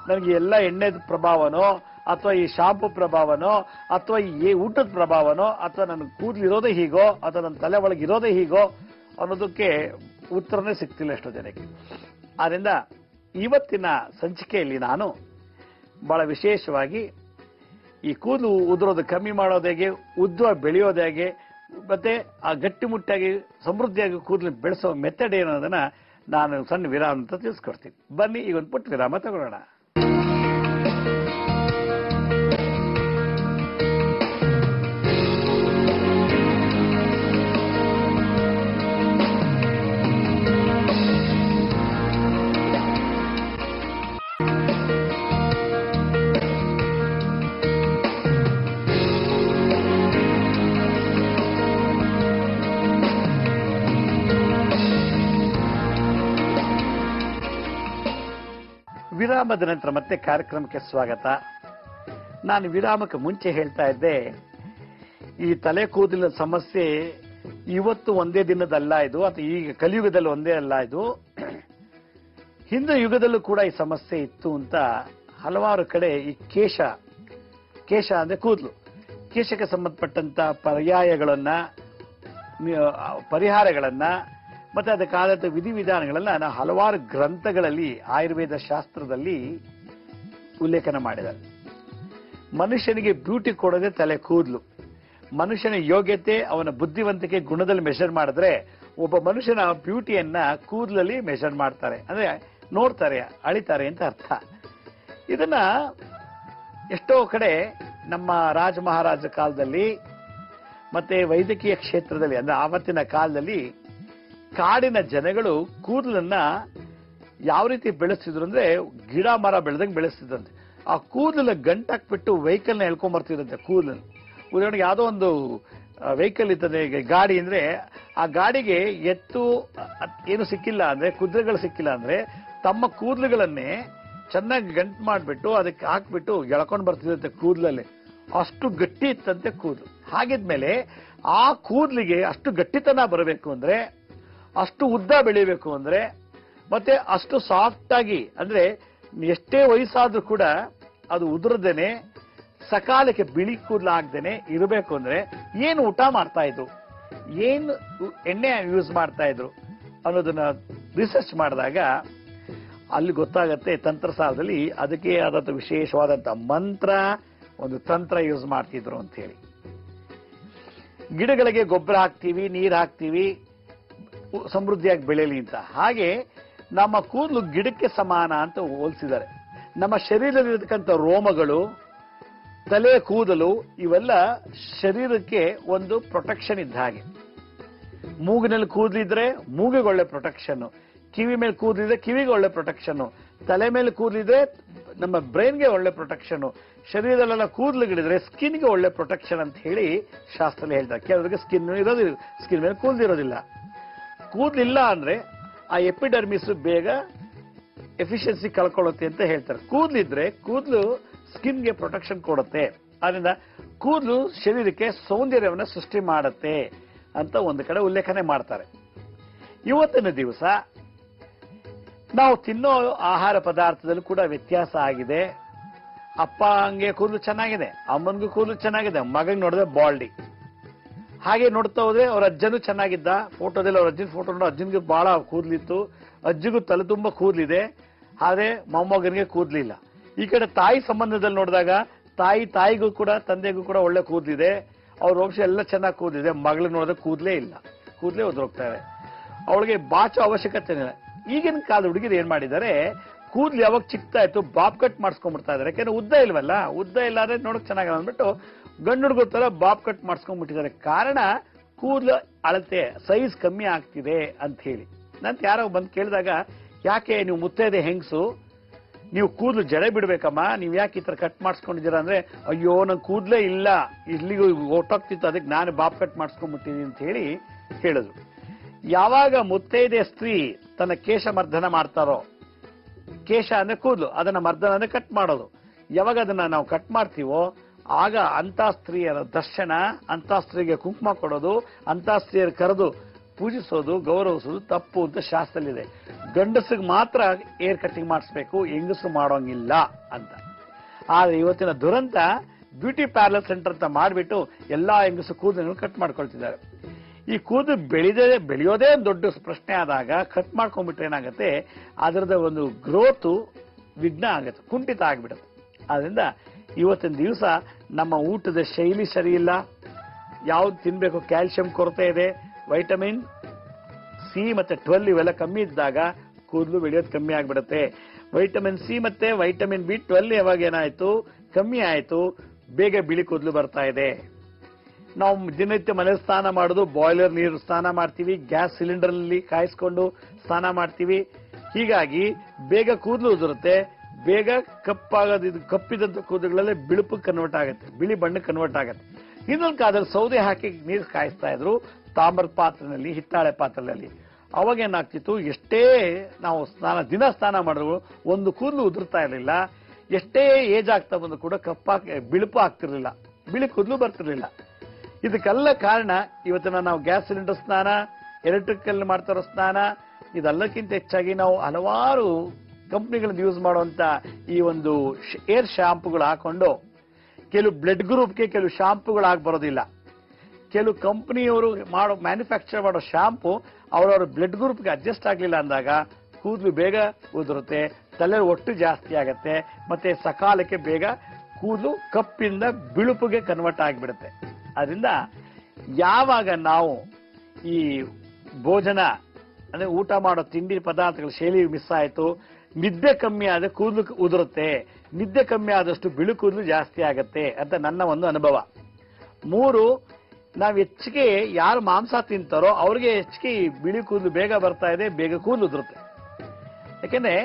ನನಗೆ ಎಲ್ಲ ಎಣ್ಣೆದ ಪ್ರಭಾವನೋ ಅಥವಾ ಈ ಶಾಂಪು ಪ್ರಭಾವನೋ ಅಥವಾ ಈ ಊಟದ ಪ್ರಭಾವನೋ ಅಥವಾ ನನ್ನ ಕೂದಲಿರೋದೇ ಹೀಗೋ ಅಥವಾ ನನ್ನ ತಲೆ ಒಳಗೆ ಇರೋದೇ ಹೀಗೋ ಅನ್ನೋದಕ್ಕೆ ಉತ್ತರನೇ ಸಿಗ್ತಿಲ್ಲ ಎಷ್ಟೋ ಜನಕ್ಕೆ. ಆದ್ರಿಂದ ಇವತ್ತಿನ ಸಂಚಿಕೆಯಲ್ಲಿ ನಾನು ಬಹಳ ವಿಶೇಷವಾಗಿ ಈ ಕೂದಲು ಉದುರೋದು ಕಮ್ಮಿ ಮಾಡೋದು ಹೇಗೆ, ಉದ್ದ ಬೆಳೆಯೋದು ಹೇಗೆ, ಮತ್ತೆ ಆ ಗಟ್ಟಿಮುಟ್ಟಾಗಿ ಸಮೃದ್ಧಿಯಾಗಿ ಕೂದಲು ಬೆಳೆಸೋ ಮೆಥಡ್ ಏನು ಅನ್ನೋದನ್ನ ನಾನು ಸಣ್ಣ ವಿರಾಮ ಅಂತ ತಿಳಿಸ್ಕೊಡ್ತೀನಿ. ಬನ್ನಿ ಈಗ ಒಂದು ಪುಟ್ಟ ವಿರಾಮ ತಗೊಳ್ಳೋಣ. ವಿರಾಮದ ನಂತರ ಮತ್ತೆ ಕಾರ್ಯಕ್ರಮಕ್ಕೆ ಸ್ವಾಗತ. ನಾನು ವಿರಾಮಕ್ಕೆ ಮುಂಚೆ ಹೇಳ್ತಾ ಇದ್ದೆ, ಈ ತಲೆ ಕೂದಲಿನ ಸಮಸ್ಯೆ ಇವತ್ತು ಒಂದೇ ದಿನದಲ್ಲ ಇದು, ಅಥವಾ ಈಗ ಕಲಿಯುಗದಲ್ಲಿ ಒಂದೇ ಅಲ್ಲ ಇದು, ಹಿಂದಿನ ಯುಗದಲ್ಲೂ ಕೂಡ ಈ ಸಮಸ್ಯೆ ಇತ್ತು ಅಂತ ಹಲವಾರು ಕಡೆ ಈ ಕೇಶ ಅಂದ್ರೆ ಕೂದಲು, ಕೇಶಕ್ಕೆ ಸಂಬಂಧಪಟ್ಟಂತ ಪರಿಹಾರಗಳನ್ನ ಮತ್ತೆ ಅದಕ್ಕಾದಂಥ ವಿಧಿವಿಧಾನಗಳನ್ನ ನಾವು ಹಲವಾರು ಗ್ರಂಥಗಳಲ್ಲಿ ಆಯುರ್ವೇದ ಶಾಸ್ತ್ರದಲ್ಲಿ ಉಲ್ಲೇಖನ ಮಾಡಿದ್ದಾರೆ. ಮನುಷ್ಯನಿಗೆ ಬ್ಯೂಟಿ ಕೊಡೋದೇ ತಲೆ ಕೂದಲು. ಮನುಷ್ಯನ ಯೋಗ್ಯತೆ, ಅವನ ಬುದ್ಧಿವಂತಿಕೆ ಗುಣದಲ್ಲಿ ಮೆಷರ್ ಮಾಡಿದ್ರೆ ಒಬ್ಬ ಮನುಷ್ಯನ ಬ್ಯೂಟಿಯನ್ನ ಕೂದಲಲ್ಲಿ ಮೆಷರ್ ಮಾಡ್ತಾರೆ, ಅಂದ್ರೆ ನೋಡ್ತಾರೆ, ಅಳಿತಾರೆ ಅಂತ ಅರ್ಥ. ಇದನ್ನ ಎಷ್ಟೋ ಕಡೆ ನಮ್ಮ ರಾಜ ಮಹಾರಾಜ ಕಾಲದಲ್ಲಿ ಮತ್ತೆ ವೈದ್ಯಕೀಯ ಕ್ಷೇತ್ರದಲ್ಲಿ ಅಂದ್ರೆ ಆವತ್ತಿನ ಕಾಲದಲ್ಲಿ ಕಾಡಿನ ಜನಗಳು ಕೂದಲನ್ನ ಯಾವ ರೀತಿ ಬೆಳೆಸ್ತಿದ್ರು ಅಂದ್ರೆ ಗಿಡ ಮರ ಬೆಳೆದಂಗೆ ಬೆಳೆಸ್ತಿದ್ರಂತೆ. ಆ ಕೂದಲ ಗಂಟಾಕ್ಬಿಟ್ಟು ವೆಹಿಕಲ್ ನ ಎಳ್ಕೊಂಡ್ ಬರ್ತಿದ್ರಂತೆ. ಕೂದಲನ್ನು ಉದಾಹರಣೆಗೆ ಯಾವುದೋ ಒಂದು ವೆಹಿಕಲ್ ಇರ್ತದೆ, ಗಾಡಿ ಅಂದ್ರೆ ಆ ಗಾಡಿಗೆ ಎತ್ತು ಏನು ಸಿಕ್ಕಿಲ್ಲ ಅಂದ್ರೆ, ಕುದುರೆಗಳು ಸಿಕ್ಕಿಲ್ಲ ಅಂದ್ರೆ ತಮ್ಮ ಕೂದಲುಗಳನ್ನೇ ಚೆನ್ನಾಗಿ ಗಂಟು ಮಾಡಿಬಿಟ್ಟು ಅದಕ್ಕೆ ಹಾಕ್ಬಿಟ್ಟು ಎಳ್ಕೊಂಡು ಬರ್ತಿದಂತೆ ಕೂದಲಲ್ಲಿ. ಅಷ್ಟು ಗಟ್ಟಿ ಇತ್ತಂತೆ ಕೂದಲು. ಹಾಗಿದ್ಮೇಲೆ ಆ ಕೂದಲಿಗೆ ಅಷ್ಟು ಗಟ್ಟಿತನ ಬರಬೇಕು ಅಂದ್ರೆ, ಅಷ್ಟು ಉದ್ದ ಬೆಳಿಬೇಕು ಅಂದ್ರೆ, ಮತ್ತೆ ಅಷ್ಟು ಸಾಫ್ಟ್ ಆಗಿ ಅಂದ್ರೆ ಎಷ್ಟೇ ವಯಸ್ಸಾದ್ರೂ ಕೂಡ ಅದು ಉದುರದೇನೆ ಸಕಾಲಕ್ಕೆ ಬಿಳಿ ಕೂದಲು ಆಗದೇನೆ ಇರಬೇಕು ಅಂದ್ರೆ ಏನು ಊಟ ಮಾಡ್ತಾ ಇದ್ರು, ಏನು ಎಣ್ಣೆ ಯೂಸ್ ಮಾಡ್ತಾ ಇದ್ರು ಅನ್ನೋದನ್ನ ರಿಸರ್ಚ್ ಮಾಡಿದಾಗ ಅಲ್ಲಿ ಗೊತ್ತಾಗತ್ತೆ ತಂತ್ರಸಾರದಲ್ಲಿ ಅದಕ್ಕೆ ಆದಂತ ವಿಶೇಷವಾದಂತ ಮಂತ್ರ, ಒಂದು ತಂತ್ರ ಯೂಸ್ ಮಾಡ್ತಿದ್ರು ಅಂತ ಹೇಳಿ. ಗಿಡಗಳಿಗೆ ಗೊಬ್ಬರ ಹಾಕ್ತೀವಿ, ನೀರು ಹಾಕ್ತೀವಿ, ಸಮೃದ್ಧಿಯಾಗಿ ಬೆಳೆಯಲಿ ಅಂತ. ಹಾಗೆ ನಮ್ಮ ಕೂದಲು ಗಿಡಕ್ಕೆ ಸಮಾನ ಅಂತ ಹೋಲಿಸಿದ್ದಾರೆ. ನಮ್ಮ ಶರೀರದಲ್ಲಿರ್ತಕ್ಕಂಥ ರೋಮಗಳು, ತಲೆ ಕೂದಲು ಇವೆಲ್ಲ ಶರೀರಕ್ಕೆ ಒಂದು ಪ್ರೊಟೆಕ್ಷನ್ ಇದ್ದ ಹಾಗೆ. ಮೂಗಿನಲ್ಲಿ ಕೂದಲಿದ್ರೆ ಮೂಗಿಗೆ ಒಳ್ಳೆ ಪ್ರೊಟೆಕ್ಷನ್, ಕಿವಿ ಮೇಲೆ ಕೂದಲಿದ್ರೆ ಕಿವಿಗೆ ಒಳ್ಳೆ ಪ್ರೊಟೆಕ್ಷನ್, ತಲೆ ಮೇಲೆ ಕೂದಲಿದ್ರೆ ನಮ್ಮ ಬ್ರೈನ್ಗೆ ಒಳ್ಳೆ ಪ್ರೊಟೆಕ್ಷನ್, ಶರೀರದಲ್ಲೆಲ್ಲ ಕೂದಲುಗಳಿದ್ರೆ ಸ್ಕಿನ್ಗೆ ಒಳ್ಳೆ ಪ್ರೊಟೆಕ್ಷನ್ ಅಂತ ಹೇಳಿ ಶಾಸ್ತ್ರದಲ್ಲಿ ಹೇಳ್ತಾರೆ. ಕೆಲವರಿಗೆ ಸ್ಕಿನ್ ಇರೋದಿಲ್ಲ, ಸ್ಕಿನ್ ಮೇಲೆ ಕೂದಲಿರೋದಿಲ್ಲ. ಕೂದಲಿಲ್ಲ ಅಂದ್ರೆ ಆ ಎಪಿಡರ್ಮಿಸ್ ಬೇಗ ಎಫಿಷಿಯನ್ಸಿ ಕಳ್ಕೊಳ್ಳುತ್ತೆ ಅಂತ ಹೇಳ್ತಾರೆ. ಕೂದಲಿದ್ರೆ ಕೂದಲು ಸ್ಕಿನ್ಗೆ ಪ್ರೊಟೆಕ್ಷನ್ ಕೊಡುತ್ತೆ. ಅದರಿಂದ ಕೂದಲು ಶರೀರಕ್ಕೆ ಸೌಂದರ್ಯವನ್ನು ಸೃಷ್ಟಿ ಮಾಡುತ್ತೆ ಅಂತ ಒಂದು ಕಡೆ ಉಲ್ಲೇಖನೆ ಮಾಡ್ತಾರೆ. ಇವತ್ತಿನ ದಿವಸ ನಾವು ತಿನ್ನೋ ಆಹಾರ ಪದಾರ್ಥದಲ್ಲೂ ಕೂಡ ವ್ಯತ್ಯಾಸ ಆಗಿದೆ. ಅಪ್ಪ ಹಂಗೆ ಕೂದಲು ಚೆನ್ನಾಗಿದೆ, ಅಮ್ಮನಿಗೂ ಕೂದಲು ಚೆನ್ನಾಗಿದೆ, ಮಗನ್ ನೋಡಿದ್ರೆ ಬಾಲ್ಡಿ. ಹಾಗೆ ನೋಡ್ತಾ ಹೋದ್ರೆ ಅವ್ರ ಅಜ್ಜನೂ ಚೆನ್ನಾಗಿದ್ದ, ಫೋಟೋದಲ್ಲಿ ಅವ್ರ ಅಜ್ಜನ ಫೋಟೋ ನೋಡೋ ಅಜ್ಜನಿಗೆ ಬಹಳ ಕೂದಲಿತ್ತು, ಅಜ್ಜಿಗೂ ತಲೆ ತುಂಬಾ ಕೂದಲಿದೆ, ಆದ್ರೆ ಮೊಮ್ಮಗನಿಗೆ ಕೂದಲಿಲ್ಲ. ಈ ಕಡೆ ತಾಯಿ ಸಂಬಂಧದಲ್ಲಿ ನೋಡಿದಾಗ ತಾಯಿಗೂ ಕೂಡ ತಂದೆಗೂ ಕೂಡ ಒಳ್ಳೆ ಕೂದಲಿದೆ, ಅವ್ರ ವಂಶ ಎಲ್ಲ ಚೆನ್ನಾಗಿ ಕೂದಲಿದೆ, ಮಗಳು ನೋಡಿದ್ರೆ ಕೂದಲೇ ಇಲ್ಲ, ಕೂದಲೇ ಉದುರೋಗ್ತಾರೆ. ಅವಳಿಗೆ ಬಾಚೋ ಅವಶ್ಯಕತೆ ಇಲ್ಲ. ಈಗಿನ ಕಾಲದ ಹುಡುಗಿರು ಏನ್ ಮಾಡಿದ್ದಾರೆ, ಕೂದಲು ಯಾವಾಗ ಚಿಕ್ತಾ ಇತ್ತು ಬಾಬ್ ಕಟ್ ಮಾಡಿಸ್ಕೊಂಡ್ಬಿಡ್ತಾ ಇದಾರೆ. ಯಾಕಂದ್ರೆ ಉದ್ದ ಇಲ್ವಲ್ಲ, ಉದ್ದ ಇಲ್ಲ ಅಂದ್ರೆ ನೋಡಕ್ ಚೆನ್ನಾಗಿಲ್ಲ ಅಂದ್ಬಿಟ್ಟು ಗಂಡು ಹುಡುಗರ ತರ ಬಾಬ್ ಕಟ್ ಮಾಡಿಸ್ಕೊಂಡ್ಬಿಟ್ಟಿದ್ದಾರೆ. ಕಾರಣ ಕೂದಲು ಅಳತೆ ಸೈಜ್ ಕಮ್ಮಿ ಆಗ್ತಿದೆ ಅಂತ ಹೇಳಿ. ನಂತ ಯಾರೋ ಬಂದು ಕೇಳಿದಾಗ, ಯಾಕೆ ನೀವು ಮುತ್ತೈದೆ ಹೆಂಗಸು, ನೀವು ಕೂದಲು ಜಡೆ ಬಿಡ್ಬೇಕಮ್ಮ, ನೀವ್ ಯಾಕೆ ಈ ತರ ಕಟ್ ಮಾಡಿಸ್ಕೊಂಡಿದ್ದೀರಾ ಅಂದ್ರೆ, ಅಯ್ಯೋ ನನ್ ಕೂದಲೇ ಇಲ್ಲ, ಇಲ್ಲಿಗೂ ಹೊಟ್ಟೋಗ್ತಿತ್ತು, ಅದಕ್ಕೆ ನಾನು ಬಾಬ್ ಕಟ್ ಮಾಡಿಸ್ಕೊಂಡ್ಬಿಟ್ಟಿದ್ದೀನಿ ಅಂತ ಹೇಳಿ ಹೇಳಿದ್ರು. ಯಾವಾಗ ಮುತ್ತೈದೆ ಸ್ತ್ರೀ ತನ್ನ ಕೇಶ ಮರ್ದನ ಮಾಡ್ತಾರೋ, ಕೇಶ ಅಂದ್ರೆ ಕೂದಲು, ಅದನ್ನ ಮರ್ದನ ಅಂದ್ರೆ ಕಟ್ ಮಾಡೋದು, ಯಾವಾಗ ಅದನ್ನ ನಾವು ಕಟ್ ಮಾಡ್ತೀವೋ ಆಗ ಅಂತ ಸ್ತ್ರೀಯರ ದರ್ಶನ, ಅಂತ ಸ್ತ್ರೀಗೆ ಕುಂಕುಮ ಕೊಡೋದು, ಅಂತ ಸ್ತ್ರೀಯರು ಕರೆದು ಪೂಜಿಸೋದು, ಗೌರವಿಸೋದು ತಪ್ಪು ಅಂತ ಶಾಸ್ತ್ರದಲ್ಲಿದೆ. ಗಂಡಸಿಗೆ ಮಾತ್ರ ಏರ್ ಕಟ್ಟಿಂಗ್ ಮಾಡಿಸ್ಬೇಕು, ಹೆಂಗಸರು ಮಾಡೋಂಗಿಲ್ಲ ಅಂತ. ಆದ್ರೆ ಇವತ್ತಿನ ದುರಂತ ಬ್ಯೂಟಿ ಪಾರ್ಲರ್ ಸೆಂಟರ್ ಅಂತ ಮಾಡಿಬಿಟ್ಟು ಎಲ್ಲಾ ಹೆಂಗಸು ಕೂದಲನ್ನು ಕಟ್ ಮಾಡ್ಕೊಳ್ತಿದ್ದಾರೆ. ಈ ಕೂದಲು ಬೆಳೆಯೋದೇ ದೊಡ್ಡ ಪ್ರಶ್ನೆ ಆದಾಗ ಕಟ್ ಮಾಡ್ಕೊಂಡ್ಬಿಟ್ರೆ ಏನಾಗುತ್ತೆ, ಅದರದ ಒಂದು ಗ್ರೋತ್ ವಿಘ್ನ ಆಗತ್ತೆ, ಕುಂಠಿತ ಆಗ್ಬಿಡುತ್ತೆ. ಆದ್ರಿಂದ ಇವತ್ತಿನ ದಿವಸ ನಮ್ಮ ಊಟದ ಶೈಲಿ ಸರಿ ಇಲ್ಲ. ಯಾವ್ದು ತಿನ್ಬೇಕು, ಕ್ಯಾಲ್ಸಿಯಂ ಕೊರತೆ ಇದೆ, ವೈಟಮಿನ್ ಸಿ ಮತ್ತೆ 12 ಇವೆಲ್ಲ ಕಮ್ಮಿ ಇದ್ದಾಗ ಕೂದಲು ಬೆಳೆಯೋದು ಕಮ್ಮಿ ಆಗ್ಬಿಡುತ್ತೆ. ವೈಟಮಿನ್ ಸಿ ಮತ್ತೆ ವೈಟಮಿನ್ B12 ಯಾವಾಗ ಏನಾಯ್ತು ಕಮ್ಮಿ ಆಯ್ತು, ಬೇಗ ಬಿಳಿ ಕೂದಲು ಬರ್ತಾ ಇದೆ. ನಾವು ದಿನನಿತ್ಯ ಮನೆ ಸ್ನಾನ ಮಾಡೋದು ಬಾಯ್ಲರ್ ನೀರು ಸ್ನಾನ ಮಾಡ್ತೀವಿ, ಗ್ಯಾಸ್ ಸಿಲಿಂಡರ್ ಅಲ್ಲಿ ಕಾಯಿಸ್ಕೊಂಡು ಸ್ನಾನ ಮಾಡ್ತೀವಿ. ಹೀಗಾಗಿ ಬೇಗ ಕೂದಲು ಉದುರುತ್ತೆ, ಬೇಗ ಕಪ್ಪಾಗೋದು, ಕಪ್ಪಿದಂತ ಕೂದಲುಗಳಲ್ಲೇ ಬಿಳುಪು ಕನ್ವರ್ಟ್ ಆಗುತ್ತೆ, ಬಿಳಿ ಬಣ್ಣ ಕನ್ವರ್ಟ್ ಆಗುತ್ತೆ. ಇನ್ನೊಂದು ಕಾಲದಲ್ಲಿ ಸೌದೆ ಹಾಕಿ ನೀರು ಕಾಯಿಸ್ತಾ ಇದ್ರು, ತಾಮ್ರದ ಪಾತ್ರೆನಲ್ಲಿ, ಹಿತ್ತಾಳೆ ಪಾತ್ರೆಯಲ್ಲಿ. ಅವಾಗ ಏನಾಗ್ತಿತ್ತು, ಎಷ್ಟೇ ನಾವು ದಿನ ಸ್ನಾನ ಮಾಡಿದ್ರು ಒಂದು ಕೂದಲು ಉದುರ್ತಾ ಇರಲಿಲ್ಲ. ಎಷ್ಟೇ ಏಜ್ ಆಗ್ತಾ ಬಂದು ಕೂಡ ಬಿಳುಪು ಆಗ್ತಿರ್ಲಿಲ್ಲ, ಬಿಳಿ ಕೂದಲು ಬರ್ತಿರ್ಲಿಲ್ಲ. ಇದಕ್ಕೆಲ್ಲ ಕಾರಣ ಇವತ್ತಿನ ನಾವು ಗ್ಯಾಸ್ ಸಿಲಿಂಡರ್ ಸ್ನಾನ, ಎಲೆಕ್ಟ್ರಿಕಲ್ ಮಾಡ್ತಾ ಇರೋ ಸ್ನಾನ, ಇದೆಲ್ಲಕ್ಕಿಂತ ಹೆಚ್ಚಾಗಿ ನಾವು ಹಲವಾರು ಕಂಪ್ನಿಗಳನ್ನು ಯೂಸ್ ಮಾಡುವಂತ ಈ ಒಂದು ಏರ್ ಶಾಂಪುಗಳು ಹಾಕೊಂಡು, ಕೆಲವು ಬ್ಲಡ್ ಗ್ರೂಪ್ಗೆ ಕೆಲವು ಶಾಂಪುಗಳು ಆಗಿ ಬರೋದಿಲ್ಲ. ಕೆಲವು ಕಂಪನಿಯವರು ಮ್ಯಾನುಫ್ಯಾಕ್ಚರ್ ಮಾಡೋ ಶಾಂಪು ಅವರವರ ಬ್ಲಡ್ ಗ್ರೂಪ್ಗೆ ಅಡ್ಜಸ್ಟ್ ಆಗಲಿಲ್ಲ ಅಂದಾಗ ಕೂದಲು ಬೇಗ ಉದುರುತ್ತೆ, ತಲೆ ಒಟ್ಟು ಜಾಸ್ತಿ ಆಗತ್ತೆ, ಮತ್ತೆ ಸಕಾಲಕ್ಕೆ ಬೇಗ ಕೂದಲು ಕಪ್ಪಿಂದ ಬಿಳುಪುಗೆ ಕನ್ವರ್ಟ್ ಆಗಿಬಿಡುತ್ತೆ. ಅದರಿಂದ ಯಾವಾಗ ನಾವು ಈ ಭೋಜನ ಅಂದ್ರೆ ಊಟ ಮಾಡೋ ತಿಂಡಿ ಪದಾರ್ಥಗಳ ಶೈಲಿ ಮಿಸ್ ಆಯ್ತು, ನಿದ್ದೆ ಕಮ್ಮಿ ಆದ್ರೆ ಕೂದಲು ಉದುರುತ್ತೆ, ನಿದ್ದೆ ಕಮ್ಮಿ ಆದಷ್ಟು ಬಿಳು ಕೂದಲು ಜಾಸ್ತಿ ಆಗತ್ತೆ ಅಂತ ನನ್ನ ಒಂದು ಅನುಭವ. 3, ನಾವು ಹೆಚ್ಚಿಗೆ ಯಾರು ಮಾಂಸ ತಿಂತಾರೋ ಅವ್ರಿಗೆ ಹೆಚ್ಚಿಗೆ ಬಿಳಿ ಕೂದಲು ಬೇಗ ಬರ್ತಾ ಇದೆ, ಬೇಗ ಕೂದಲು ಉದುರುತ್ತೆ. ಯಾಕೆಂದ್ರೆ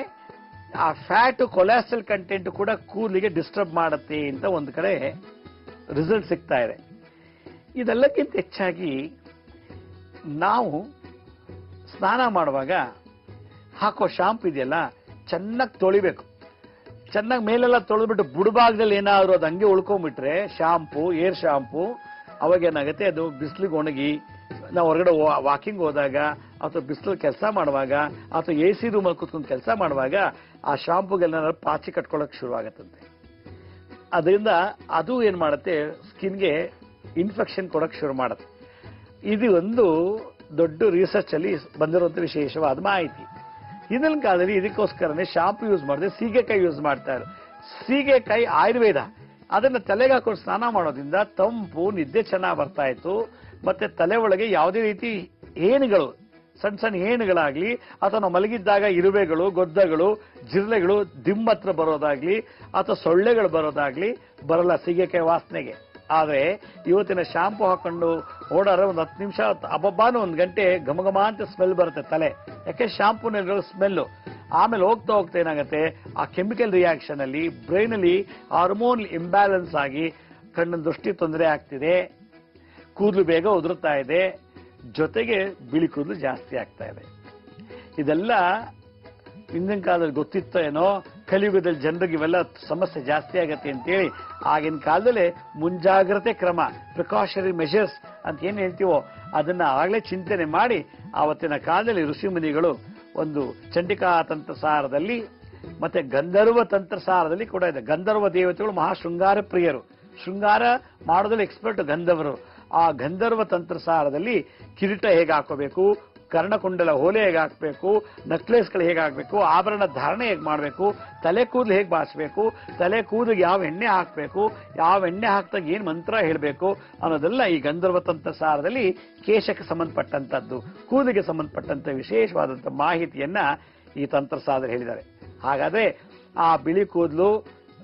ಆ ಫ್ಯಾಟ್ ಕೊಲೆಸ್ಟ್ರಾಲ್ ಕಂಟೆಂಟ್ ಕೂಡ ಕೂದಲಿಗೆ ಡಿಸ್ಟರ್ಬ್ ಮಾಡುತ್ತೆ ಅಂತ ಒಂದು ಕಡೆ ರಿಸಲ್ಟ್ ಸಿಗ್ತಾ ಇದೆ. ಇದೆಲ್ಲಕ್ಕಿಂತ ಹೆಚ್ಚಾಗಿ ನಾವು ಸ್ನಾನ ಮಾಡುವಾಗ ಹಾಕೋ ಶಾಂಪು ಇದೆಯಲ್ಲ, ಚೆನ್ನಾಗಿ ತೊಳಿಬೇಕು. ಚೆನ್ನಾಗಿ ಮೇಲೆಲ್ಲ ತೊಳೆದ್ಬಿಟ್ಟು ಬುಡಭಾಗದಲ್ಲಿ ಏನಾದ್ರು ಅದು ಹಂಗೆ ಉಳ್ಕೊಂಡ್ಬಿಟ್ರೆ ಶಾಂಪು, ಏರ್ ಶಾಂಪು, ಅವಾಗ ಏನಾಗುತ್ತೆ, ಅದು ಬಿಸಿಲಿಗೆ ಒಣಗಿ ನಾವು ಹೊರಗಡೆ ವಾಕಿಂಗ್ ಹೋದಾಗ ಅಥವಾ ಬಿಸಿಲು ಕೆಲಸ ಮಾಡುವಾಗ ಅಥವಾ AC ರೂಮಲ್ಲಿ ಕೂತ್ಕೊಂಡು ಕೆಲಸ ಮಾಡುವಾಗ ಆ ಶಾಂಪುಗೆಲ್ಲ ಪಾಚಿ ಕಟ್ಕೊಳ್ಳೋಕೆ ಶುರು ಆಗತ್ತಂತೆ. ಅದರಿಂದ ಅದು ಏನ್ ಮಾಡುತ್ತೆ, ಸ್ಕಿನ್ಗೆ ಇನ್ಫೆಕ್ಷನ್ ಕೊಡೋಕೆ ಶುರು ಮಾಡುತ್ತೆ. ಇದು ಒಂದು ದೊಡ್ಡ ರಿಸರ್ಚ್ ಅಲ್ಲಿ ಬಂದಿರುವಂತ ವಿಶೇಷವಾದ ಮಾಹಿತಿ. ಹಿಂದಿನ ಕಾಲದಲ್ಲಿ ಇದಕ್ಕೋಸ್ಕರನೇ ಶಾಂಪು ಯೂಸ್ ಮಾಡದೆ ಸೀಗೆಕಾಯಿ ಯೂಸ್ ಮಾಡ್ತಾರೆ. ಸೀಗೆಕಾಯಿ ಆಯುರ್ವೇದ, ಅದನ್ನ ತಲೆಗೆ ಹಾಕೊಂಡು ಸ್ನಾನ ಮಾಡೋದ್ರಿಂದ ತಂಪು, ನಿದ್ದೆ ಚೆನ್ನಾಗಿ ಬರ್ತಾ ಇತ್ತು. ಮತ್ತೆ ತಲೆ ಒಳಗೆ ಯಾವುದೇ ರೀತಿ ಏನುಗಳು, ಸಣ್ಣ ಸಣ್ಣ ಏನುಗಳಾಗ್ಲಿ ಅಥವಾ ನಾವು ಮಲಗಿದ್ದಾಗ ಇರುವೆಗಳು, ಗೊದ್ದಗಳು, ಜಿರ್ಲೆಗಳು ದಿಮ್ಮತ್ರ ಬರೋದಾಗ್ಲಿ ಅಥವಾ ಸೊಳ್ಳೆಗಳು ಬರೋದಾಗ್ಲಿ ಬರಲ್ಲ ಸೀಗೆಕಾಯಿ ವಾಸನೆಗೆ. ಆದ್ರೆ ಇವತ್ತಿನ ಶಾಂಪು ಹಾಕೊಂಡು ಓಡಾಡ್ರೆ ಒಂದು 10 ನಿಮಿಷ ಅಬ್ಬಬ್ಬಾನು 1 ಗಂಟೆ ಘಮಘಮ ಅಂತ ಸ್ಮೆಲ್ ಬರುತ್ತೆ ತಲೆ. ಯಾಕೆ ಶಾಂಪೂನಲ್ಲಿ ಸ್ಮೆಲ್ಲು. ಆಮೇಲೆ ಹೋಗ್ತಾ ಹೋಗ್ತಾ ಏನಾಗುತ್ತೆ, ಆ ಕೆಮಿಕಲ್ ರಿಯಾಕ್ಷನ್ ಅಲ್ಲಿ ಬ್ರೈನ್ ಅಲ್ಲಿ ಹಾರ್ಮೋನ್ ಇಂಬ್ಯಾಲೆನ್ಸ್ ಆಗಿ ಕಣ್ಣಿನ ದೃಷ್ಟಿ ತೊಂದರೆ ಆಗ್ತಿದೆ, ಕೂದಲು ಬೇಗ ಉದುರುತ್ತಾ ಇದೆ, ಜೊತೆಗೆ ಬಿಳಿ ಕೂದಲು ಜಾಸ್ತಿ ಆಗ್ತಾ ಇದೆ. ಇದೆಲ್ಲ ಹಿಂದಿನ ಕಾಲದಲ್ಲಿ ಗೊತ್ತಿತ್ತೋ ಏನೋ, ಕಲಿಯುಗದಲ್ಲಿ ಜನರಿಗೆ ಇವೆಲ್ಲ ಸಮಸ್ಯೆ ಜಾಸ್ತಿ ಆಗತ್ತೆ ಅಂತೇಳಿ ಆಗಿನ ಕಾಲದಲ್ಲಿ ಮುಂಜಾಗ್ರತೆ ಕ್ರಮ, ಪ್ರಿಕಾಷನರಿ ಮೆಷರ್ಸ್ ಅಂತ ಏನ್ ಹೇಳ್ತೀವೋ ಅದನ್ನ ಆಗ್ಲೇ ಚಿಂತನೆ ಮಾಡಿ ಆವತ್ತಿನ ಕಾಲದಲ್ಲಿ ಋಷಿಮುನಿಗಳು ಒಂದು ಚಂಡಿಕಾ ತಂತ್ರಸಾರದಲ್ಲಿ ಮತ್ತೆ ಗಂಧರ್ವ ತಂತ್ರಸಾರದಲ್ಲಿ ಕೂಡ ಇದೆ. ಗಂಧರ್ವ ದೇವತೆಗಳು ಮಹಾ ಶೃಂಗಾರ ಪ್ರಿಯರು, ಶೃಂಗಾರ ಮಾಡೋದ್ರಲ್ಲಿ ಎಕ್ಸ್ಪರ್ಟ್ ಗಂಧರ್ವರು. ಆ ಗಂಧರ್ವ ತಂತ್ರಸಾರದಲ್ಲಿ ಕಿರೀಟ ಹೇಗೆ ಹಾಕೋಬೇಕು, ಕರ್ಣಕುಂಡಲ ಓಲೆ ಹೇಗೆ ಹಾಕಬೇಕು, ನೆಕ್ಲೆಸ್ಗಳು ಹೇಗೆ ಹಾಕಬೇಕು, ಆಭರಣ ಧಾರಣೆ ಹೇಗೆ ಮಾಡಬೇಕು, ತಲೆ ಕೂದಲು ಹೇಗೆ ಬಾಚಬೇಕು, ತಲೆ ಕೂದಲಿಗೆ ಯಾವ ಎಣ್ಣೆ ಹಾಕಬೇಕು, ಯಾವ ಎಣ್ಣೆ ಹಾಕಿದಾಗ ಏನ್ ಮಂತ್ರ ಹೇಳಬೇಕು ಅನ್ನೋದೆಲ್ಲ ಈ ಗಂಧರ್ವ ತಂತ್ರಸಾರದಲ್ಲಿ ಕೇಶಕ್ಕೆ ಸಂಬಂಧಪಟ್ಟಂತದ್ದು, ಕೂದಲಿಗೆ ಸಂಬಂಧಪಟ್ಟಂತ ವಿಶೇಷವಾದಂತ ಮಾಹಿತಿಯನ್ನ ಈ ತಂತ್ರಸಾರದಲ್ಲಿ ಹೇಳಿದ್ದಾರೆ. ಹಾಗಾದ್ರೆ ಆ ಬಿಳಿ ಕೂದಲು